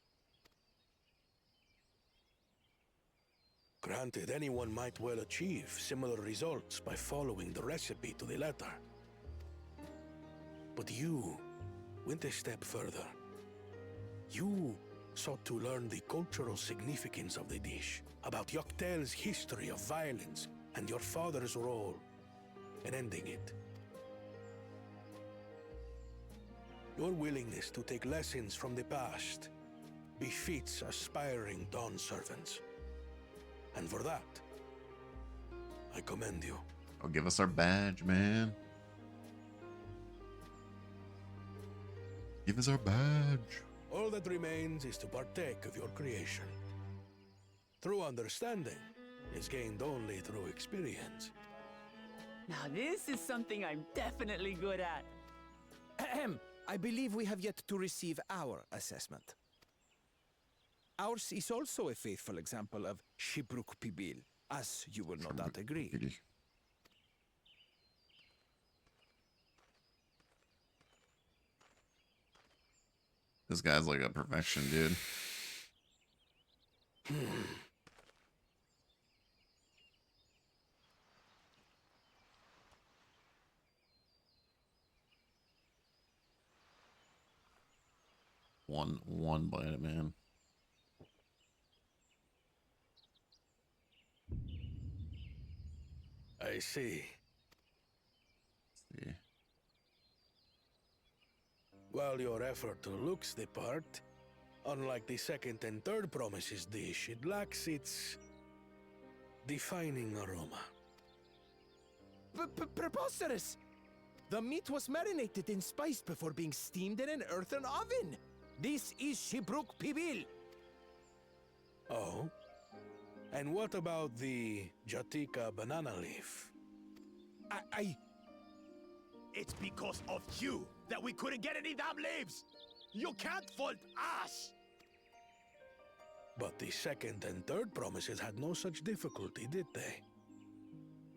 L: Granted, anyone might well achieve similar results by following the recipe to the letter. But you went a step further. You sought to learn the cultural significance of the dish, about Yoktel's history of violence and your father's role in ending it. Your willingness to take lessons from the past befits aspiring Dawn servants. And for that, I commend you.
A: Oh, give us our badge, man. Give us our badge.
L: All that remains is to partake of your creation. True understanding is gained only through experience.
E: Now this is something I'm definitely good at.
G: Ahem.
H: I believe we have yet to receive our assessment. Ours is also a faithful example of Shibruk Pibil, as you will no doubt agree.
A: This guy's like a perfection, dude. One bite, man.
L: I see.
A: Let's see.
L: While your effort looks the part, unlike the second and third promises dish, it lacks its defining aroma.
H: Preposterous! The meat was marinated and spiced before being steamed in an earthen oven. This is Shibruk Pibil.
L: Oh? And what about the Jatika banana leaf?
I: It's because of you that we couldn't get any damn leaves! You can't fault us!
L: But the second and third promises had no such difficulty, did they?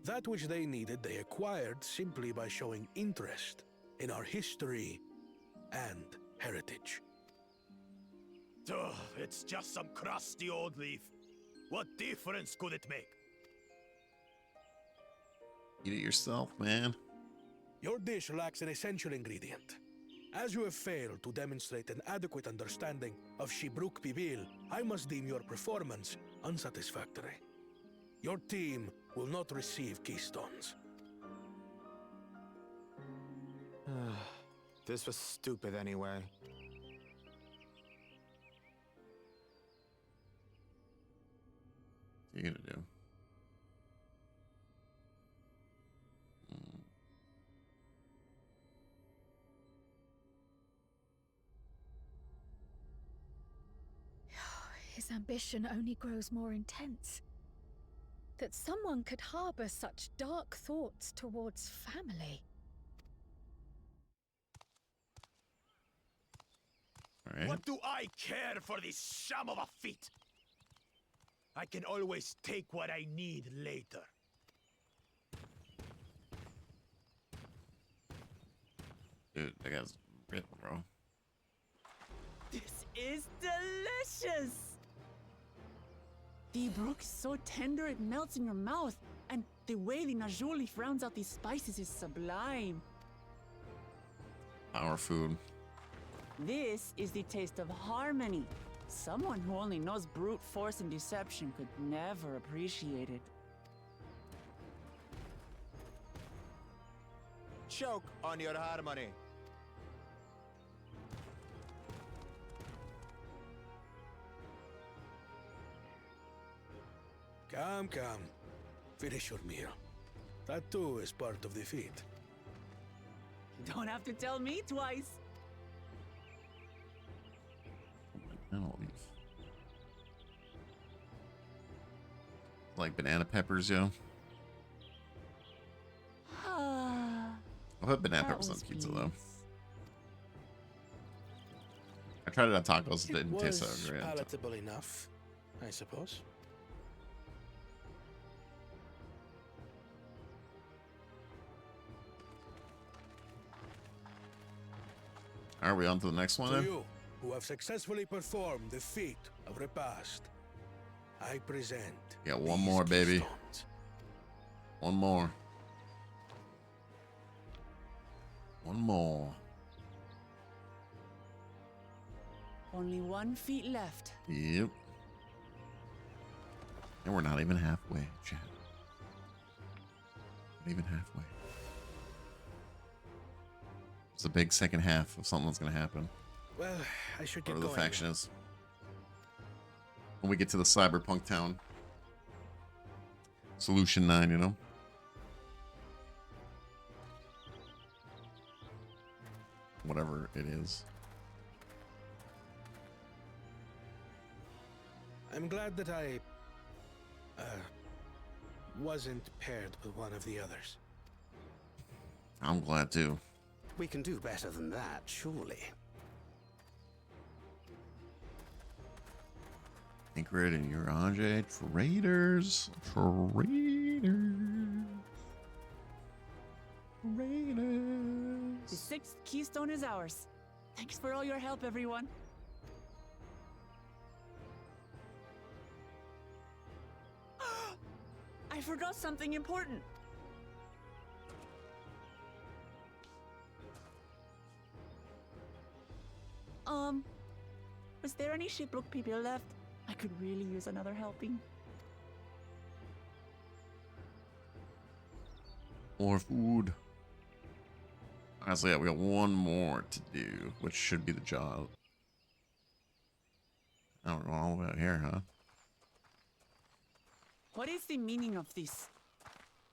L: That which they needed, they acquired simply by showing interest in our history and heritage.
I: Ugh, it's just some crusty old leaf. What difference could it make?
A: Eat it yourself, man.
L: Your dish lacks an essential ingredient. As you have failed to demonstrate an adequate understanding of Shibruk Pibil, I must deem your performance unsatisfactory. Your team will not receive keystones.
N: This was stupid anyway.
A: What are you gonna do?
F: His ambition only grows more intense. That someone could harbor such dark thoughts towards family.
A: All right.
I: What do I care for this sham of a feat? I can always take what I need later.
A: Dude, that guy's ripped, bro.
E: This is delicious! The brook is so tender it melts in your mouth, and the way the najou leaf rounds out these spices is sublime.
A: Our food.
E: This is the taste of harmony. Someone who only knows brute force and deception could never appreciate it.
N: Choke on your harmony.
L: Come, come. Finish your meal. That too is part of the feat.
E: You don't have to tell me twice.
A: Banana leaf. Like banana peppers, yo. I'll put banana peppers on pizza though. I tried it on tacos, it didn't taste so great.
L: Palatable enough, I suppose.
A: Are we on to the next one
L: To
A: then?
L: you, who have successfully performed the feat of repast, I present.
A: Yeah, one
L: these
A: more, baby.
L: keystones.
A: One more. One more.
E: Only 1 feet left.
A: Yep. And we're not even halfway, chat. Not even halfway. It's a big second half of something that's gonna happen.
L: Well, I should get
A: Whatever the
L: going.
A: faction is. When we get to the cyberpunk town. Solution 9, you know? Whatever it is.
L: I'm glad that I wasn't paired with one of the others.
A: I'm glad too.
K: We can do better than that, surely.
A: Anchored in Urange traders.
E: The sixth keystone is ours. Thanks for all your help, everyone. I forgot something important. Was there any shiplook people left? I could really use another helping.
A: More food. Honestly, yeah, we got one more to do, which should be the job. I don't know all about here, huh?
E: What is the meaning of this?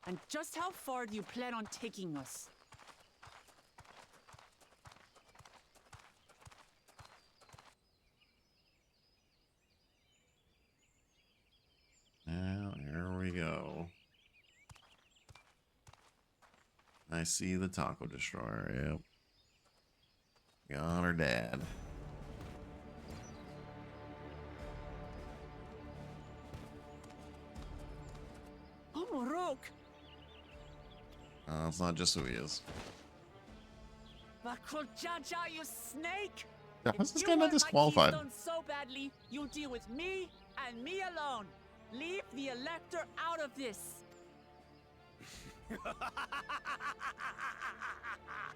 E: And just how far do you plan on taking us?
A: Now, here we go. I see the taco destroyer, yep. Got her dad.
E: Oh, Morok!
A: It's not just who he is.
E: Jaja, you snake!
A: Yeah, how's this
E: If
A: guy
E: you
A: not
E: want my
A: disqualified?
E: keystone so badly, you deal with me and me alone. Leave the Elector out of this.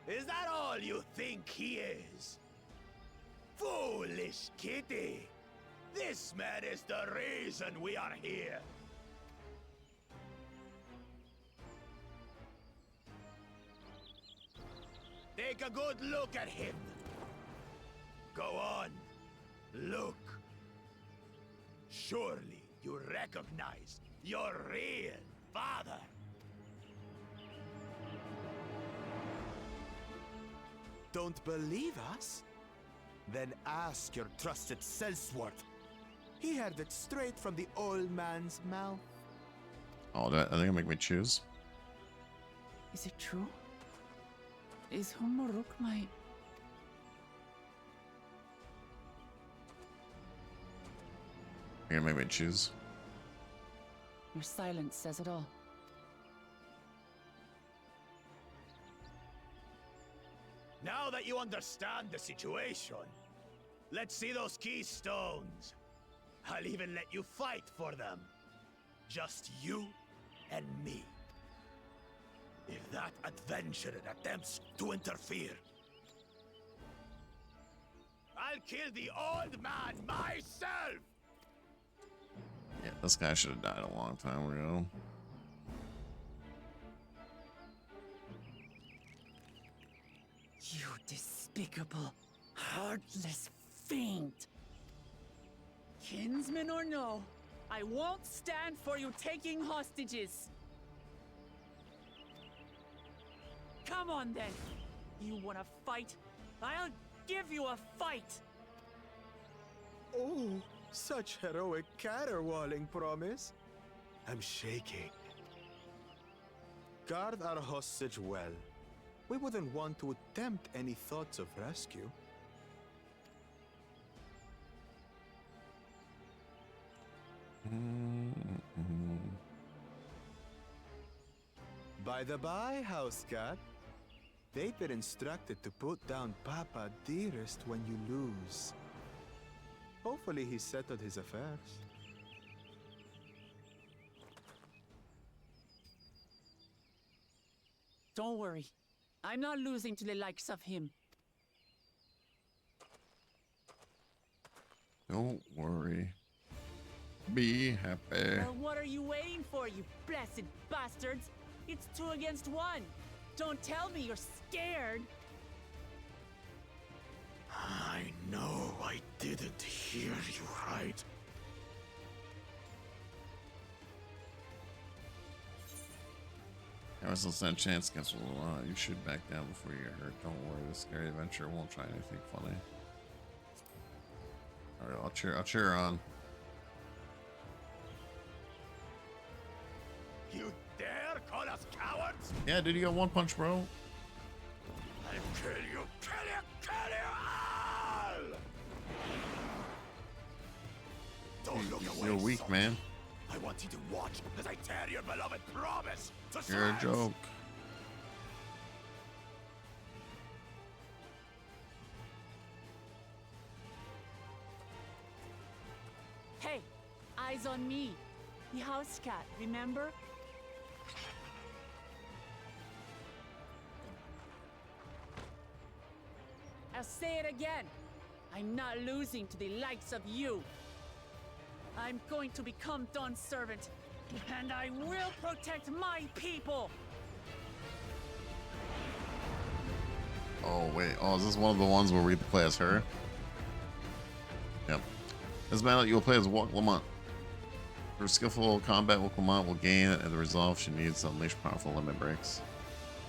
I: Is that all you think he is? Foolish kitty! This man is the reason we are here. Take a good look at him. Go on. Look. Surely you recognize your real father. Don't believe us? Then ask your trusted Sellsworth. He heard it straight from the old man's mouth.
A: Oh, I think it'll make me choose.
E: Is it true? Is Morok my...
A: You're gonna make me choose.
E: Your silence says it all.
I: Now that you understand the situation, let's see those keystones. I'll even let you fight for them. Just you and me. If that adventurer attempts to interfere, I'll kill the old man myself!
A: Yeah, this guy should have died a long time ago.
E: You despicable, heartless fiend! Kinsman or no, I won't stand for you taking hostages! Come on then! You wanna fight? I'll give you a fight!
G: Oh, such heroic caterwauling promise. I'm shaking. Guard our hostage well. We wouldn't want to attempt any thoughts of rescue. By the by, house cat, they've been instructed to put down Papa Dearest when you lose. Hopefully he settled his affairs.
E: Don't worry. I'm not losing to the likes of him.
A: Don't worry. Be happy.
E: Well, what are you waiting for, you blessed bastards? It's 2 against 1. Don't tell me you're scared.
I: I know I didn't hear you right.
A: There was still a chance against you should back down before you get hurt. Don't worry, this scary adventure won't try anything funny. Alright, I'll cheer on.
I: You dare call us cowards?
A: Yeah, dude, you got one punch, bro.
I: I'll kill you all! Don't look away,
A: You're weak,
I: son.
A: man.
I: I want you to watch as I tear your beloved promise to
A: You're a
I: shreds.
A: joke.
E: Hey, eyes on me. The house cat, remember? I'll say it again. I'm not losing to the likes of you. I'm going to become Dawn's servant, and I will protect my people.
A: Oh wait. Oh, is this one of the ones where we play as her? Yep. This battle you will play as Walk Lamont. For skillful combat, Walk Lamont will gain at the resolve she needs to unleash powerful limit breaks.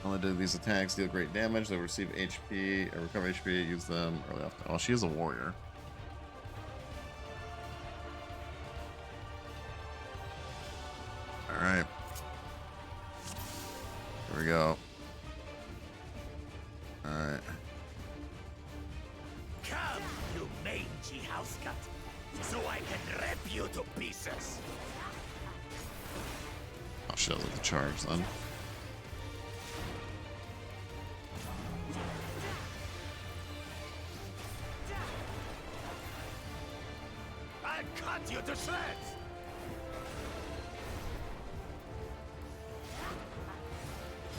A: Only do these attacks deal great damage. They receive HP, recover HP, use them early off. Oh, she is a warrior. Alright. Here we go. Alright.
I: Come, you mangy house cat, so I can rip you to pieces.
A: Oh, she doesn't have to charge then.
I: I'll cut you to shreds.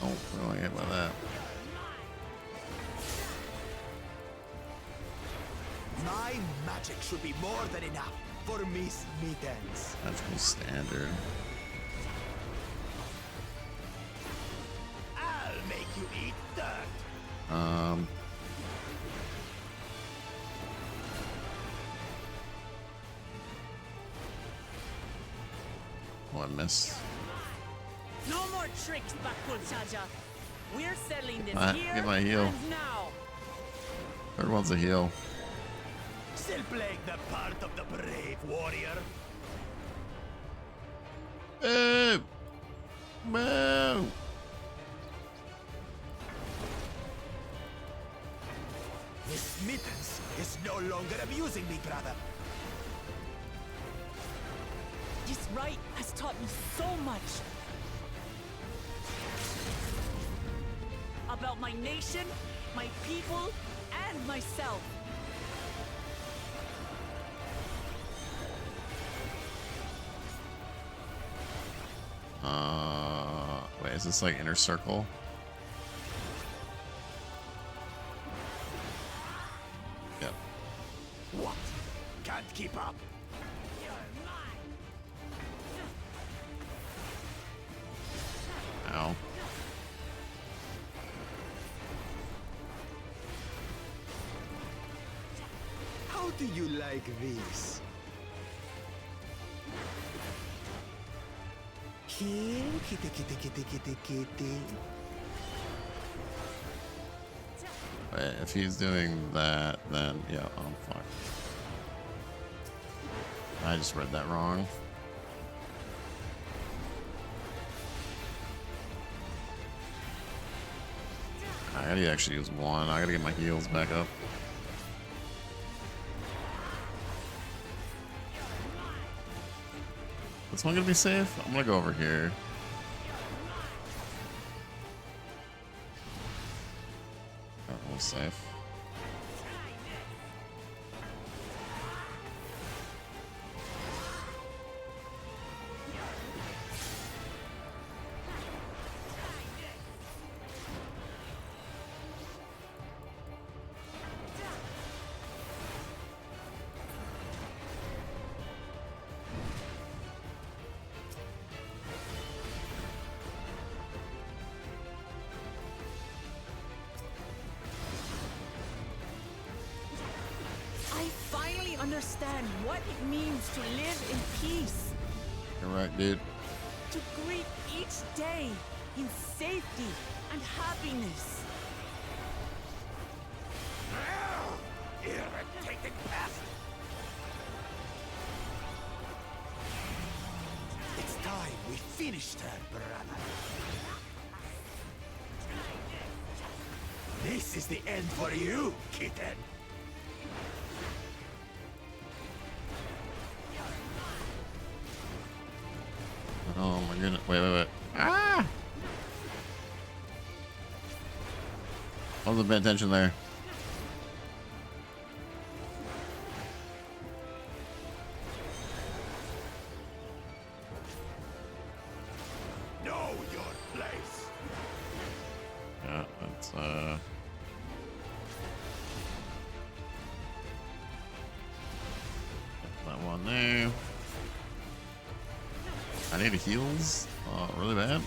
A: Oh, we don't get by that.
N: My magic should be more than enough for Miss Mittens.
A: Magical standard.
I: I'll make you eat dirt.
A: Oh, I missed.
E: No more tricks, Bakuchaja. We're settling this here
A: Get my heal.
E: and now.
A: Third one's a heal.
I: Still playing the part of the brave warrior.
A: Boo!
N: Miss Mittens is no longer amusing me, brother.
E: This right has taught me so much. About my nation, my people, and myself.
A: Wait, is this like inner circle? Yep.
I: What? Can't keep up.
A: Ow.
N: How do you like this? Here, kitty, kitty, kitty, kitty, kitty.
A: Wait, if he's doing that, then yeah, I'm fucked. I just read that wrong. I gotta actually use one. I gotta get my heals back up. This one gonna be safe? I'm gonna go over here. That one's safe.
E: I finally understand what it means to live in peace.
A: You're right, dude.
E: To greet each day in safety and happiness.
I: Irritating pest.
N: It's time we finished her, brother. This is the end for you, kitten.
A: Oh my goodness. Wait. Ah! I wasn't paying attention there.
N: Know your place.
A: Yeah, that's that one there. I need heals. Really bad.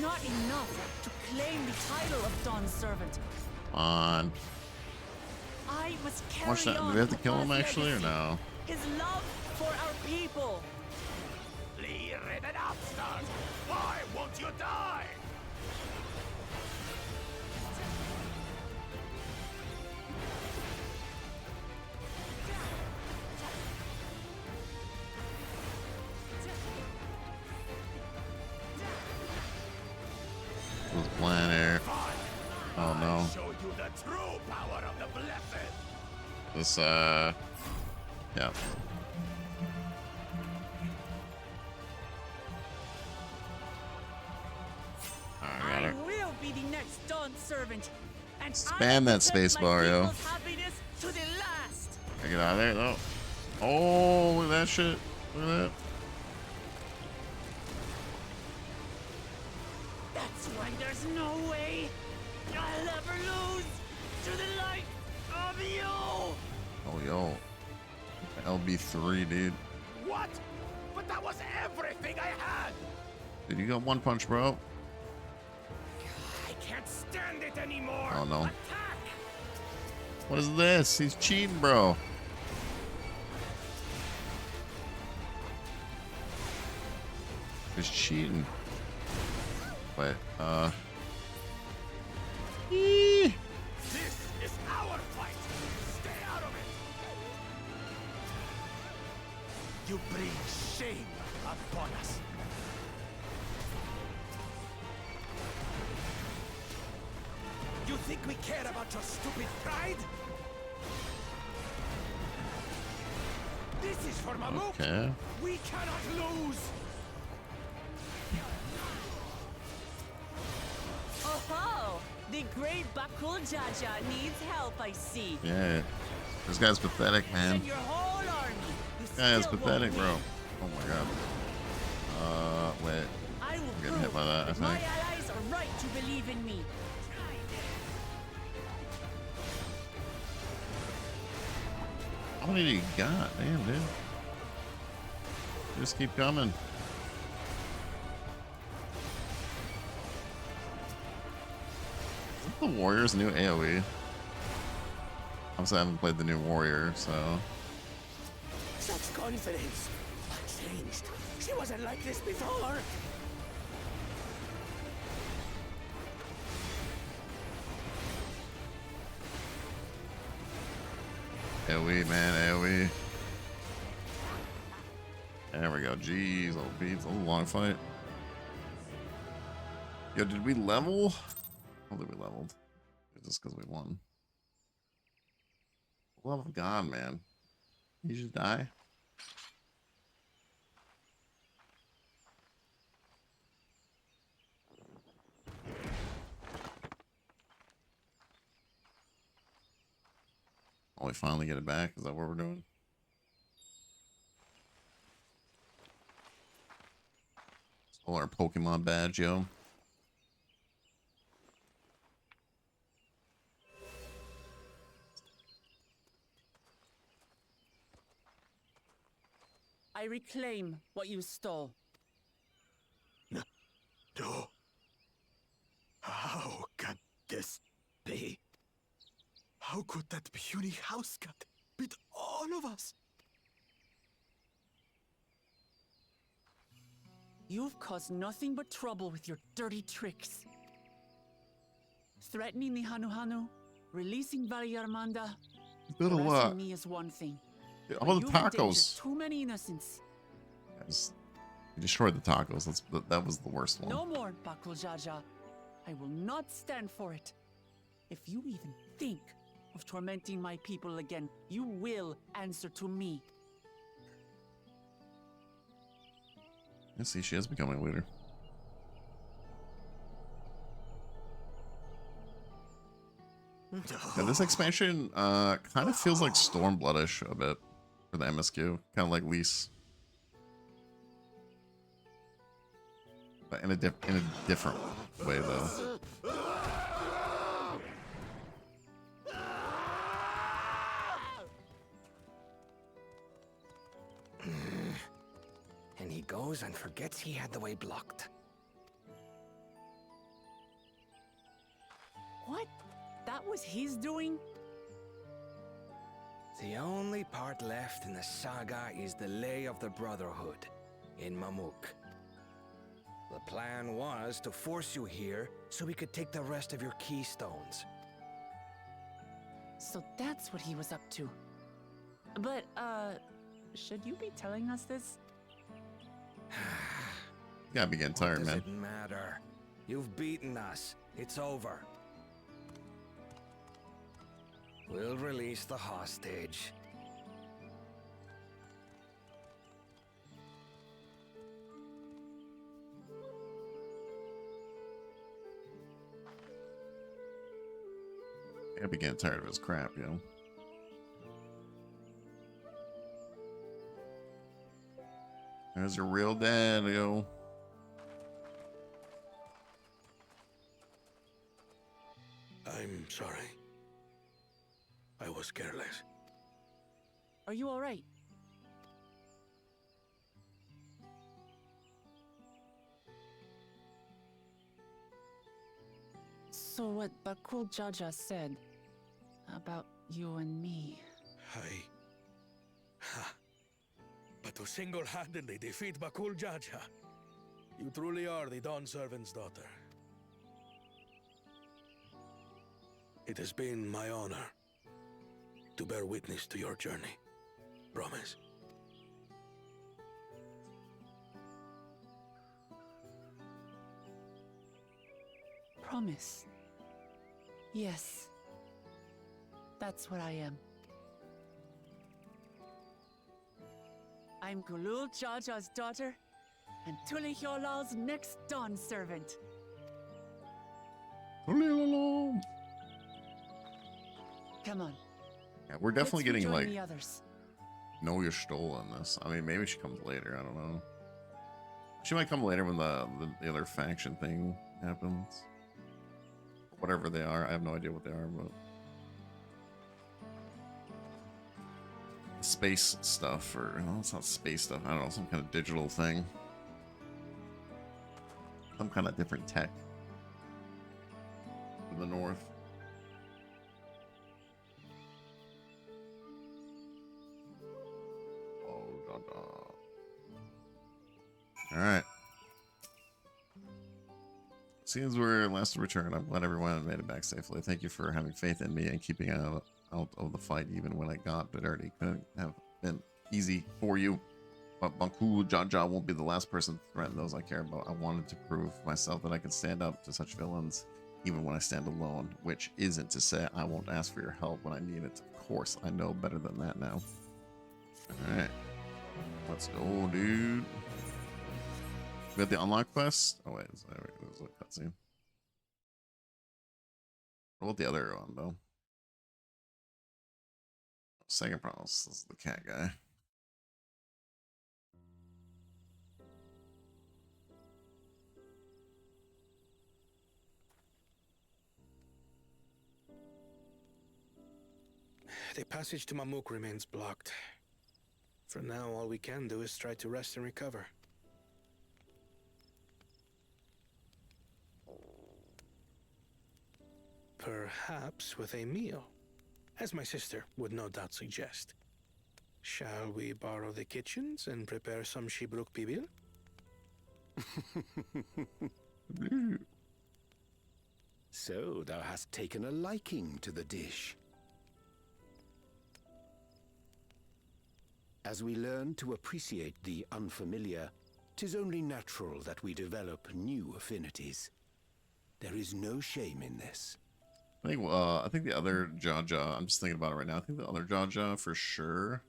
E: Not enough to claim the title of Dawn's servant.
A: Come on.
E: I must carry
A: Watch that. Do
E: on
A: we have to kill him
E: Papa's
A: actually or
E: legacy.
A: no?
E: His love for our people.
N: Ridden upstart. Why won't you die?
A: Was plan air. Oh no.
N: Show you the true power of the blessed.
A: This yeah.
E: I will be the next Dawn servant. And
A: Spam that space bar, yo.
E: happiness to the last.
A: Can I get out of there though? Oh, look at that shit. Look at that.
E: That's why there's no way I'll ever lose to the light of you.
A: Oh yo. LB3, dude.
N: What? But that was everything I had.
A: Dude, you got one punch, bro.
N: I can't stand it anymore.
A: Oh no.
N: Attack!
A: What is this? He's cheating, bro. He's cheating. Wait,
N: This is our fight. Stay out of it. You bring shame upon us. You think we care about your stupid pride? This is for Mamuk.
A: okay.
N: We cannot lose.
E: Oh, the great Bakul Jaja needs help, I see.
A: Yeah. This guy's pathetic, man.
E: And your whole army. You
A: This guy is
E: still won't
A: pathetic,
E: win.
A: bro. Oh my god. Wait.
E: I will
A: I'm getting hit by that, I
E: my
A: think.
E: allies are right to believe in me.
A: How many do you got? Damn, dude. Just keep coming. Is that the Warrior's new AoE? Obviously, I haven't played the new Warrior, so.
N: Such confidence. What changed? She wasn't like this before.
A: AoE, man, AoE. There we go. Jeez, little beats. A little long fight. Yo, did we level? I don't think we leveled. It's just because we won. Love of God, man. You just die. Oh, we finally get it back. Is that what we're doing? Stole our Pokemon badge, yo.
E: I reclaim what you stole.
N: No. How can this be? How could that puny house cat beat all of us?
E: You've caused nothing but trouble with your dirty tricks. threatening the Hanuhanu, releasing Valyarmanda,
A: Did a lot.
E: harassing me is one thing.
A: Dude,
E: but
A: all the
E: you've endangered
A: tacos.
E: too many innocents.
A: You destroyed the tacos. That was the worst one.
E: No more, Bakul Jaja. I will not stand for it. If you even think of tormenting my people again, you will answer to me.
A: I see she is becoming a leader. Yeah, this expansion kind of feels like Stormbloodish a bit for the MSQ, kind of like Lease, but in a different way though.
O: And he goes and forgets he had the way blocked.
E: What? That was his doing?
O: The only part left in the saga is the Lay of the Brotherhood in Mamuk. The plan was to force you here so we could take the rest of your keystones.
E: So that's what he was up to. But, should you be telling us this?
A: You gotta be getting tired, man.
O: Doesn't matter. You've beaten us. It's over. We'll release the hostage.
A: I gotta be getting tired of his crap, you know. There's your real dad, yo.
L: I'm sorry. I was careless.
E: Are you alright? So what Bakul Jaja said about you and me.
L: But to single-handedly defeat Bakul Jaja, you truly are the Dawn Servant's daughter. It has been my honor to bear witness to your journey. Promise.
E: Promise. Yes. That's what I am. I'm Gulul Jaja's daughter, and Tulihyolal's next Dawn servant.
A: Come
E: on.
A: Yeah, we're definitely
E: Let's
A: getting
E: rejoin
A: like
E: the others.
A: know your stole on this. I mean, maybe she comes later. I don't know. She might come later when the other faction thing happens. Whatever they are, I have no idea what they are, but space stuff, or no, it's not space stuff. I don't know, some kind of digital thing, some kind of different tech to the north. All right. Seems we're last to return. I'm glad everyone made it back safely. Thank you for having faith in me and keeping out of the fight even when I got dirty. Couldn't have been easy for you. But Bakul Jaja won't be the last person to threaten those I care about. I wanted to prove myself that I can stand up to such villains even when I stand alone, which isn't to say I won't ask for your help when I need it. Of course, I know better than that now. All right. Let's go, dude. We got the unlock quest. Oh wait, there's a cutscene. What about the other one though? Second promise. This is the cat guy.
L: The passage to Mamuk remains blocked. For now, all we can do is try to rest and recover. Perhaps with a meal, as my sister would no doubt suggest. Shall we borrow the kitchens and prepare some Shibruk Pibil?
P: So thou hast taken a liking to the dish. As we learn to appreciate the unfamiliar, 'tis only natural that we develop new affinities. There is no shame in this.
A: I think the other Jaja, I'm just thinking about it right now. I think the other Jaja for sure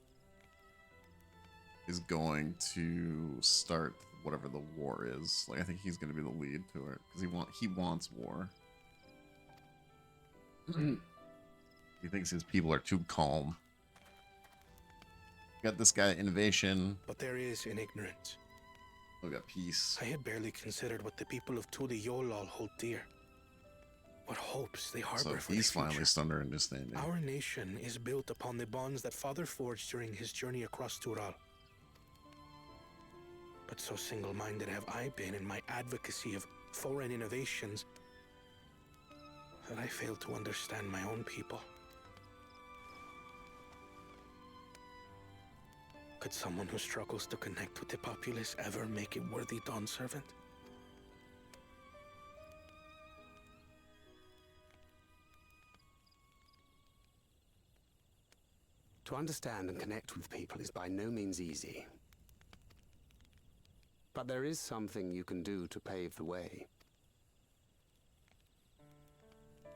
A: is going to start whatever the war is. Like, I think he's going to be the lead to it because he wants war. He thinks his people are too calm. Got this guy innovation.
L: But there is in ignorance.
A: We got peace.
L: I had barely considered what the people of Tuli Yolal hold dear. What hopes they harbor
A: So
L: for
A: he's
L: the future.
A: finally stunned her understanding.
L: Our nation is built upon the bonds that Father forged during his journey across Tural. But so single-minded have I been in my advocacy of foreign innovations that I failed to understand my own people. Could someone who struggles to connect with the populace ever make a worthy Dawn servant?
K: To understand and connect with people is by no means easy. But there is something you can do to pave the way.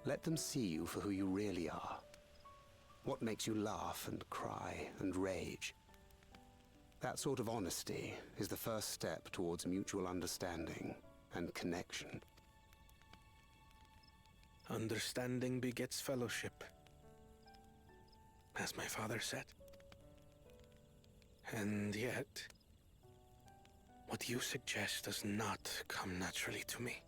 K: Let them see you for who you really are. What makes you laugh and cry and rage. That sort of honesty is the first step towards mutual understanding and connection.
L: Understanding begets fellowship, as my father said. And yet, what you suggest does not come naturally to me.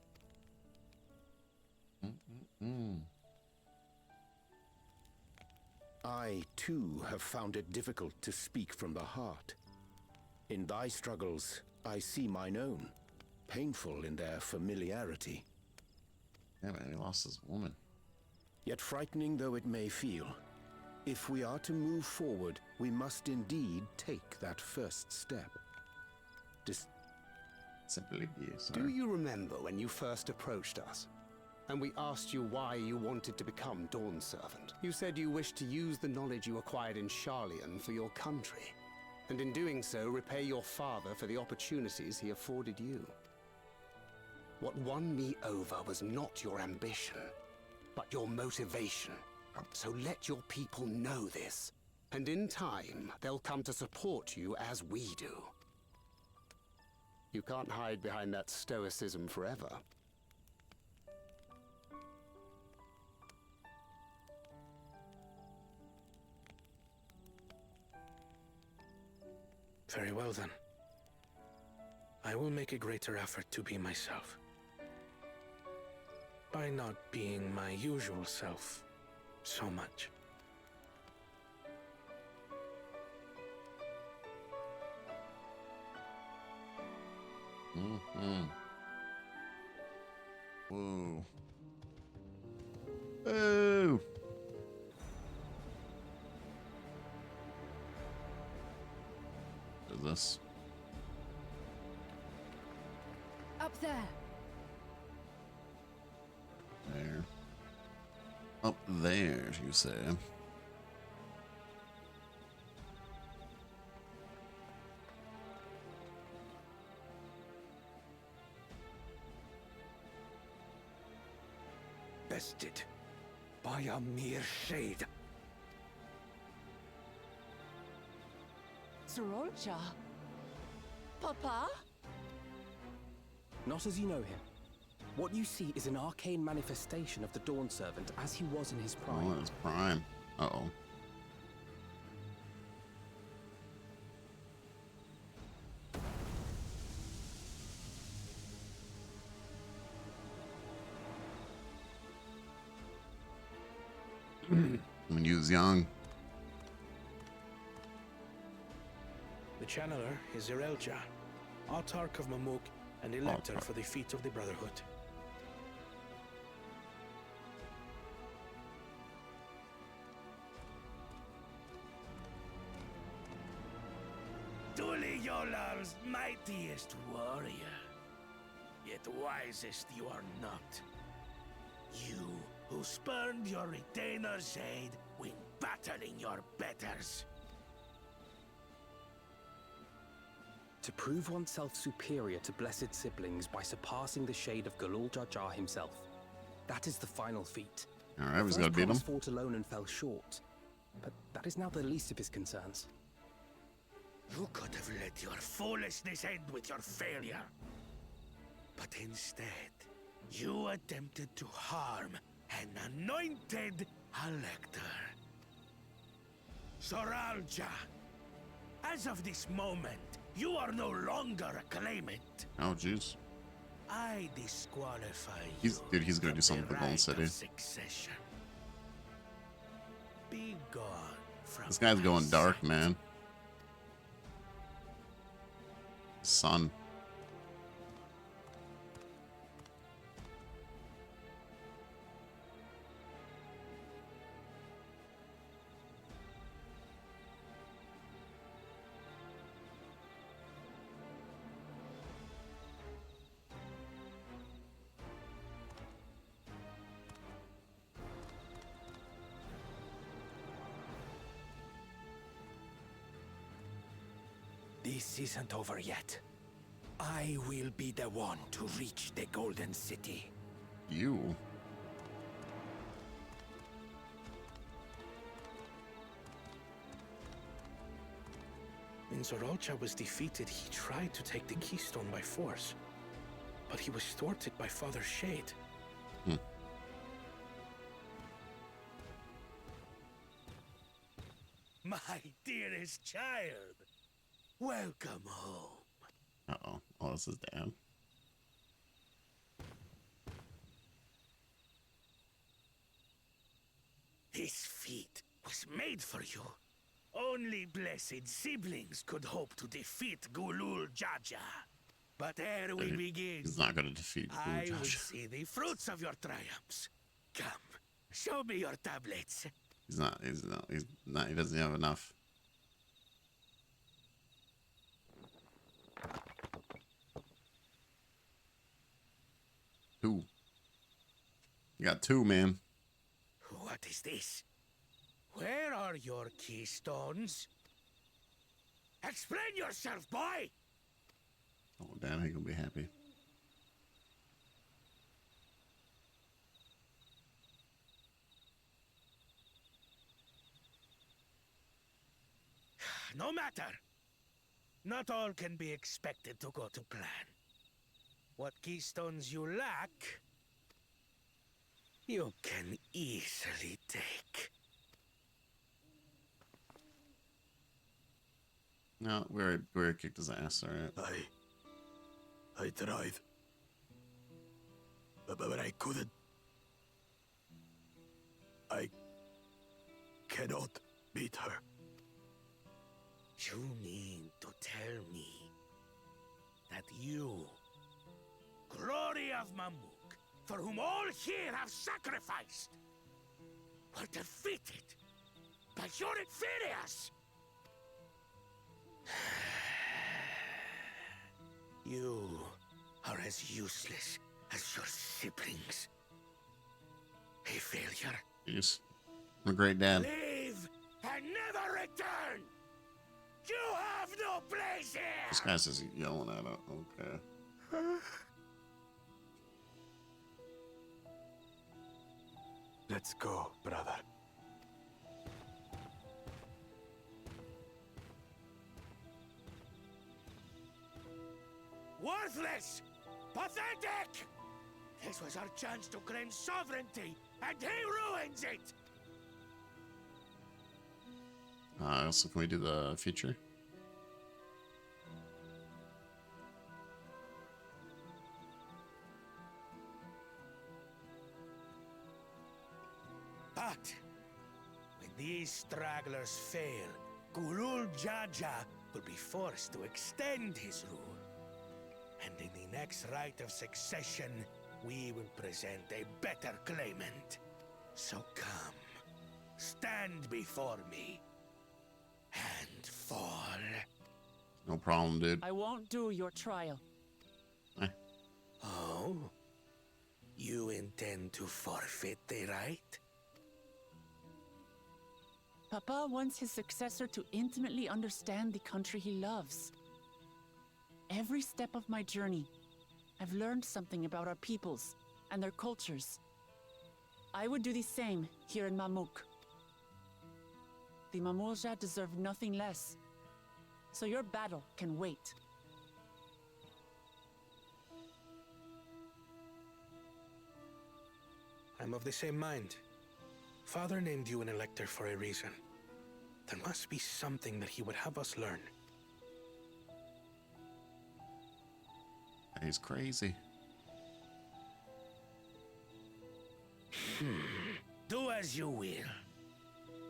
P: I, too, have found it difficult to speak from the heart. In thy struggles, I see mine own, painful in their familiarity.
A: Yeah, man, he lost his woman.
P: Yet frightening though it may feel, if we are to move forward, we must indeed take that first step.
A: Simply be, sir.
K: Do you remember when you first approached us? And we asked you why you wanted to become Dawn Servant? You said you wished to use the knowledge you acquired in Sharlayan for your country, and in doing so repay your father for the opportunities he afforded you. What won me over was not your ambition, but your motivation. So let your people know this, and in time, they'll come to support you as we do. You can't hide behind that stoicism forever.
L: Very well then. I will make a greater effort to be myself. By not being my usual self so much.
A: Whoa. Oh. What is this?
J: Up there.
A: There. Up there, you say.
O: Bested by a mere shade.
E: Zorolja? Papa?
D: Not as you know him. What you see is an arcane manifestation of the Dawn Servant as he was in his prime.
A: Oh, it's prime. Uh-oh. When he was young.
L: The Channeler is Zerelja, Autarch of Mamuk and Elector for the Feet of the Brotherhood.
Q: Tuli Yolal's mightiest warrior, yet wisest you are not.
I: You who spurned your retainer's aid when battling your betters.
D: To prove oneself superior to blessed siblings by surpassing the shade of Galul Jar Jar himself. That is the final feat.
A: Alright, he's gotta beat him.
D: Fought alone and fell short, but that is now the least of his concerns.
I: You could have let your foolishness end with your failure. But instead, you attempted to harm an anointed elector. Zoralja, as of this moment, you are no longer a claimant.
A: Oh, jeez.
I: I disqualify you.
A: Dude, he's gonna do something with Golden City.
I: Succession. Be gone from
A: This guy's going dark, man. Son.
O: This isn't over yet. I will be the one to reach the Golden City.
A: You.
L: When Zoralcha was defeated, he tried to take the keystone by force. But he was thwarted by Father Shade.
I: My dearest child, welcome home.
A: Uh-oh. Oh, this is dad.
I: This feat was made for you. Only blessed siblings could hope to defeat Gulul Jaja. But ere we begin,
A: He's not gonna defeat
I: I
A: Gulul
I: will
A: Jaja.
I: see the fruits of your triumphs. Come, show me your tablets.
A: He doesn't have enough. Two. You got two, man.
I: What is this? Where are your keystones? Explain yourself, boy!
A: Oh, damn, he gonna be happy.
I: No matter. Not all can be expected to go to plan. What keystones you lack, you can easily take.
A: No, we already kicked his ass, alright.
N: I tried. But I couldn't. I cannot beat her.
I: You mean to tell me that you, glory of Mamuk, for whom all here have sacrificed, were defeated by your inferiors? You are as useless as your siblings. A failure.
A: Jeez. I'm a great dad.
I: Leave and never return! You have no place here!
A: This guy's just yelling at it. Okay.
N: Let's go, brother.
I: Worthless! Pathetic! This was our chance to claim sovereignty, and he ruins it!
A: So can we do the feature?
I: But when these stragglers fail, Gulul Jaja will be forced to extend his rule. And in the next rite of succession, we will present a better claimant. So come, stand before me, and fall.
A: No problem, dude.
E: I won't do your trial.
I: Oh?
L: You intend to forfeit the right?
E: Papa wants his successor to intimately understand the country he loves. Every step of my journey, I've learned something about our peoples and their cultures. I would do the same here in Mamuk. The Mamulja deserve nothing less, so your battle can wait.
L: I'm of the same mind. Father named you an elector for a reason. There must be something that he would have us learn.
A: He's crazy.
L: Do as you will.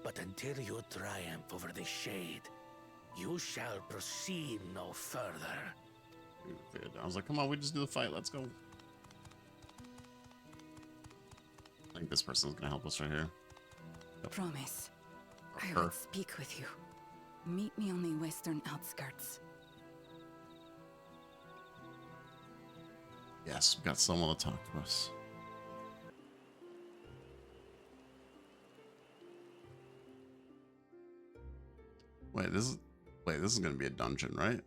L: But until you triumph over the shade, you shall proceed no further.
A: I was like, come on, we just do the fight. Let's go. I think this person's gonna help us right here.
Q: Promise. I
A: Her.
Q: will speak with you. Meet me on the western outskirts.
A: Yes, we got someone to talk to us. Wait, this is gonna be a dungeon, right?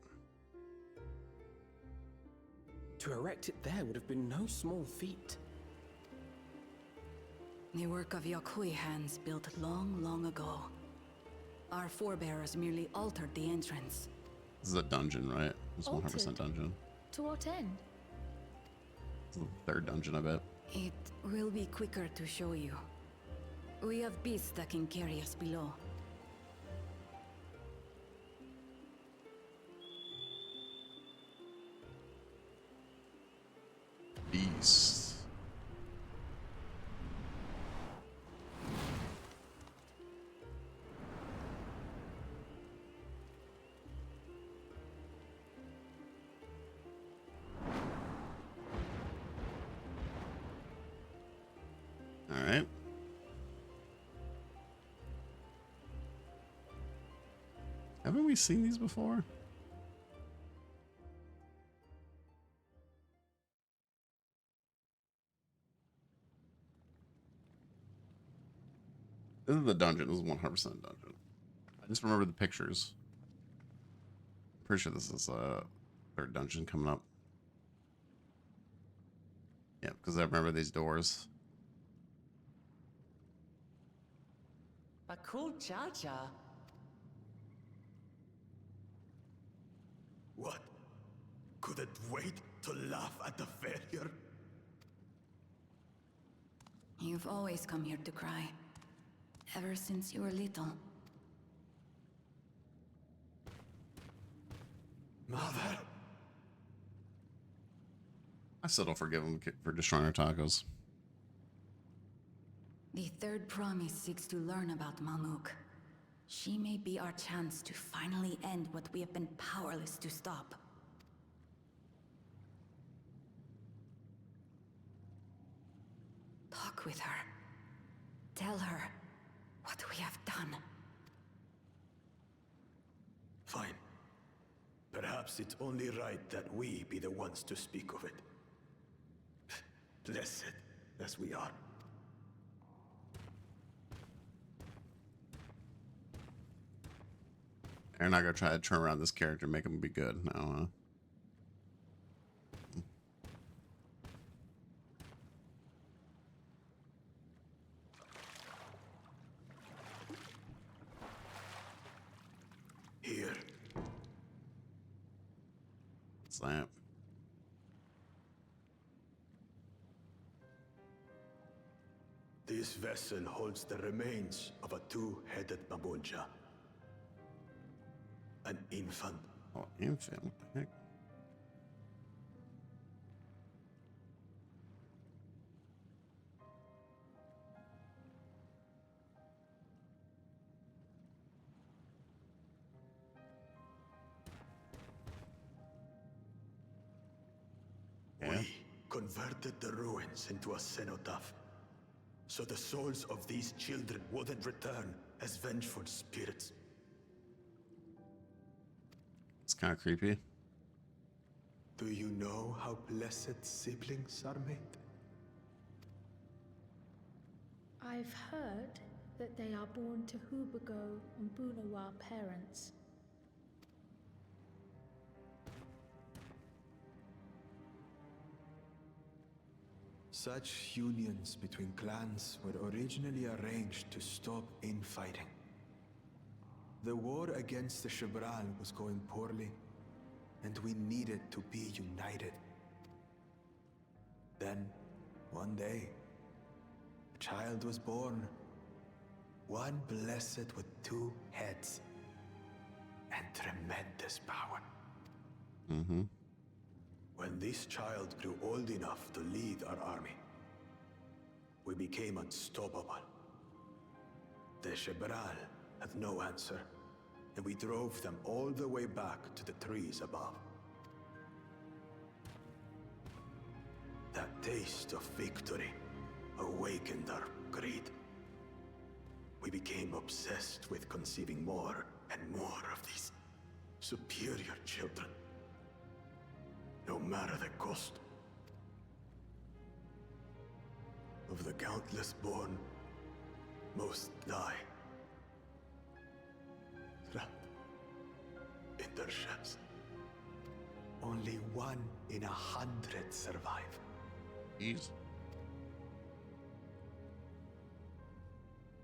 D: To erect it there would have been no small feat.
Q: The work of Yakui hands built long, long ago. Our forebears merely altered the entrance.
A: This is a dungeon, right? It's 100%
F: Altered?
A: dungeon.
F: To what end?
A: It's the third dungeon, I bet.
Q: It will be quicker to show you. We have beasts that can carry us below.
A: Beast. All right. Haven't we seen these before? This is the dungeon. This is 100% dungeon. I just remember the pictures. Pretty sure this is third dungeon coming up. Yeah, because I remember these doors.
E: A cool cha-cha.
I: What? Couldn't wait to laugh at the failure?
Q: You've always come here to cry. Ever since you were little.
I: Mother?
A: I still don't forgive him for destroying our tacos.
Q: The third promise seeks to learn about Mamuk. She may be our chance to finally end what we have been powerless to stop. Talk with her. Tell her what we have done.
I: Fine. Perhaps it's only right that we be the ones to speak of it. Blessed as we are.
A: They're not gonna try to turn around this character and make him be good now, huh?
I: Here.
A: What's that?
I: This vessel holds the remains of a two-headed Mamulja. An infant.
A: Oh, infant? What the heck?
I: We converted the ruins into a cenotaph, so the souls of these children wouldn't return as vengeful spirits.
A: It's kind of creepy.
I: Do you know how blessed siblings are made?
F: I've heard that they are born to Hubago and Bunawa parents.
N: Such unions between clans were originally arranged to stop infighting. The war against the Shibral was going poorly, and we needed to be united. Then, one day, a child was born. One blessed with two heads and tremendous power.
A: Mm-hmm.
N: When this child grew old enough to lead our army, we became unstoppable. The Shibral had no answer, and we drove them all the way back to the trees above. That taste of victory awakened our greed. We became obsessed with conceiving more and more of these superior children, no matter the cost. Of the countless born, most die, trapped in their shells. Only 1 in 100 survive.
A: Jeez.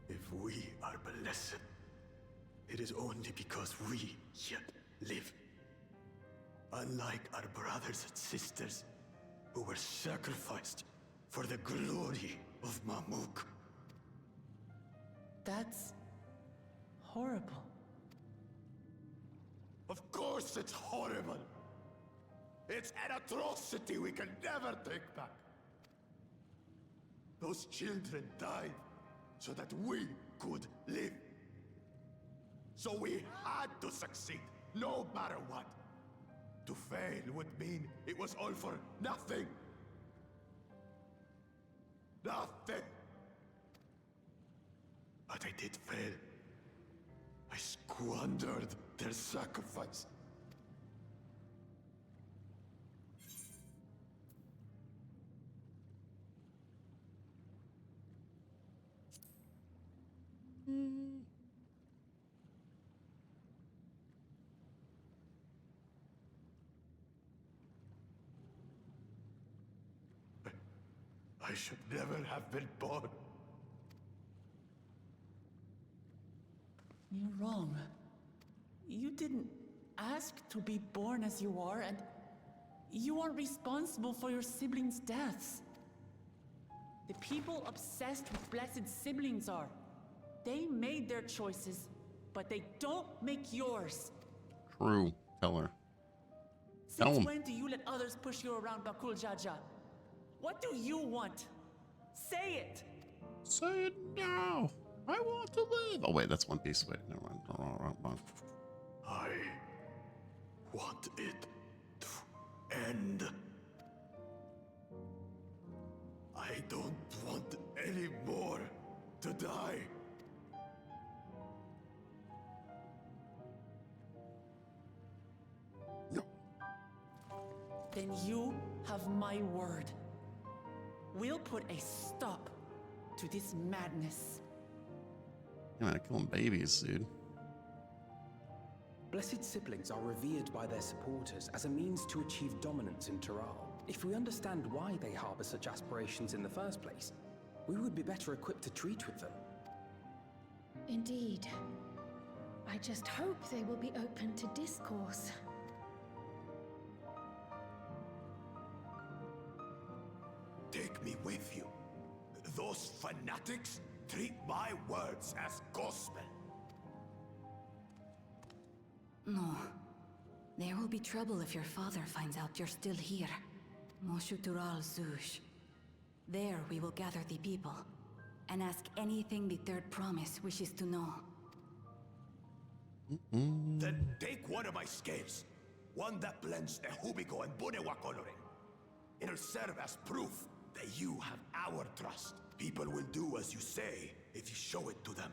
N: If we are blessed, it is only because we yet live. Unlike our brothers and sisters, who were sacrificed for the glory of Mamuk.
E: That's horrible.
I: Of course it's horrible. It's an atrocity we can never take back. Those children died so that we could live. So we had to succeed, no matter what. To fail would mean it was all for nothing. Nothing. But I did fail. I squandered their sacrifice. I should never have been born.
E: You're wrong. You didn't ask to be born as you are, and you aren't responsible for your siblings' deaths. The people obsessed with blessed siblings are. They made their choices, but they don't make yours.
A: True. Tell her.
E: Since when do you let others push you around, Bakul Jaja? What do you want? Say it!
A: Say it now! I want to live! Oh wait, that's One Piece. Wait, never mind. Wrong.
N: I want it to end. I don't want any more to die.
A: No.
E: Then you have my word. We'll put a stop to this madness.
A: You're not killing babies, dude.
D: Blessed siblings are revered by their supporters as a means to achieve dominance in Taral. If we understand why they harbor such aspirations in the first place, we would be better equipped to treat with them.
F: Indeed. I just hope they will be open to discourse.
I: Take me with you. Those fanatics treat my words as gospel.
Q: No. There will be trouble if your father finds out you're still here. Moshutural Zush. There we will gather the people and ask anything the Third Promise wishes to know.
I: Then take one of my scales. One that blends the Hubico and Bunewa coloring. It'll serve as proof that you have our trust. People will do as you say if you show it to them.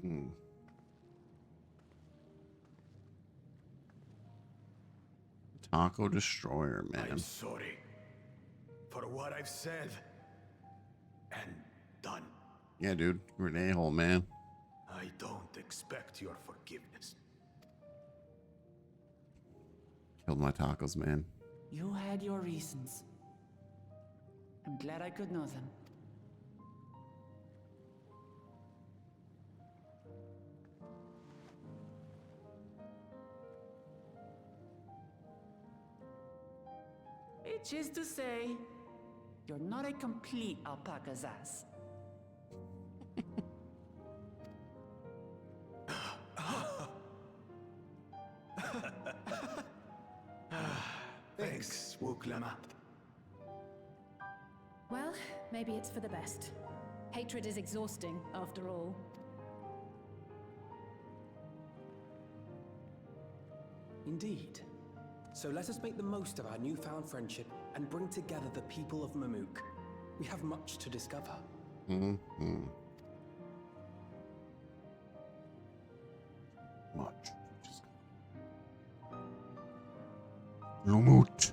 A: Mm. Taco Destroyer, man.
N: I'm sorry for what I've said and done.
A: Yeah, dude. You're an a-hole, man.
N: I don't expect your forgiveness.
A: Killed my tacos, man.
E: You had your reasons. I'm glad I could know them. Which is to say, you're not a complete alpaca's ass.
N: Thanks, Wuklama.
J: Well, maybe it's for the best. Hatred is exhausting, after all.
D: Indeed. So let us make the most of our newfound friendship and bring together the people of Mamook. We have much to discover.
A: Mm-hmm. Much. Lumut.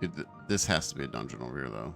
A: Dude, this has to be a dungeon over here, though.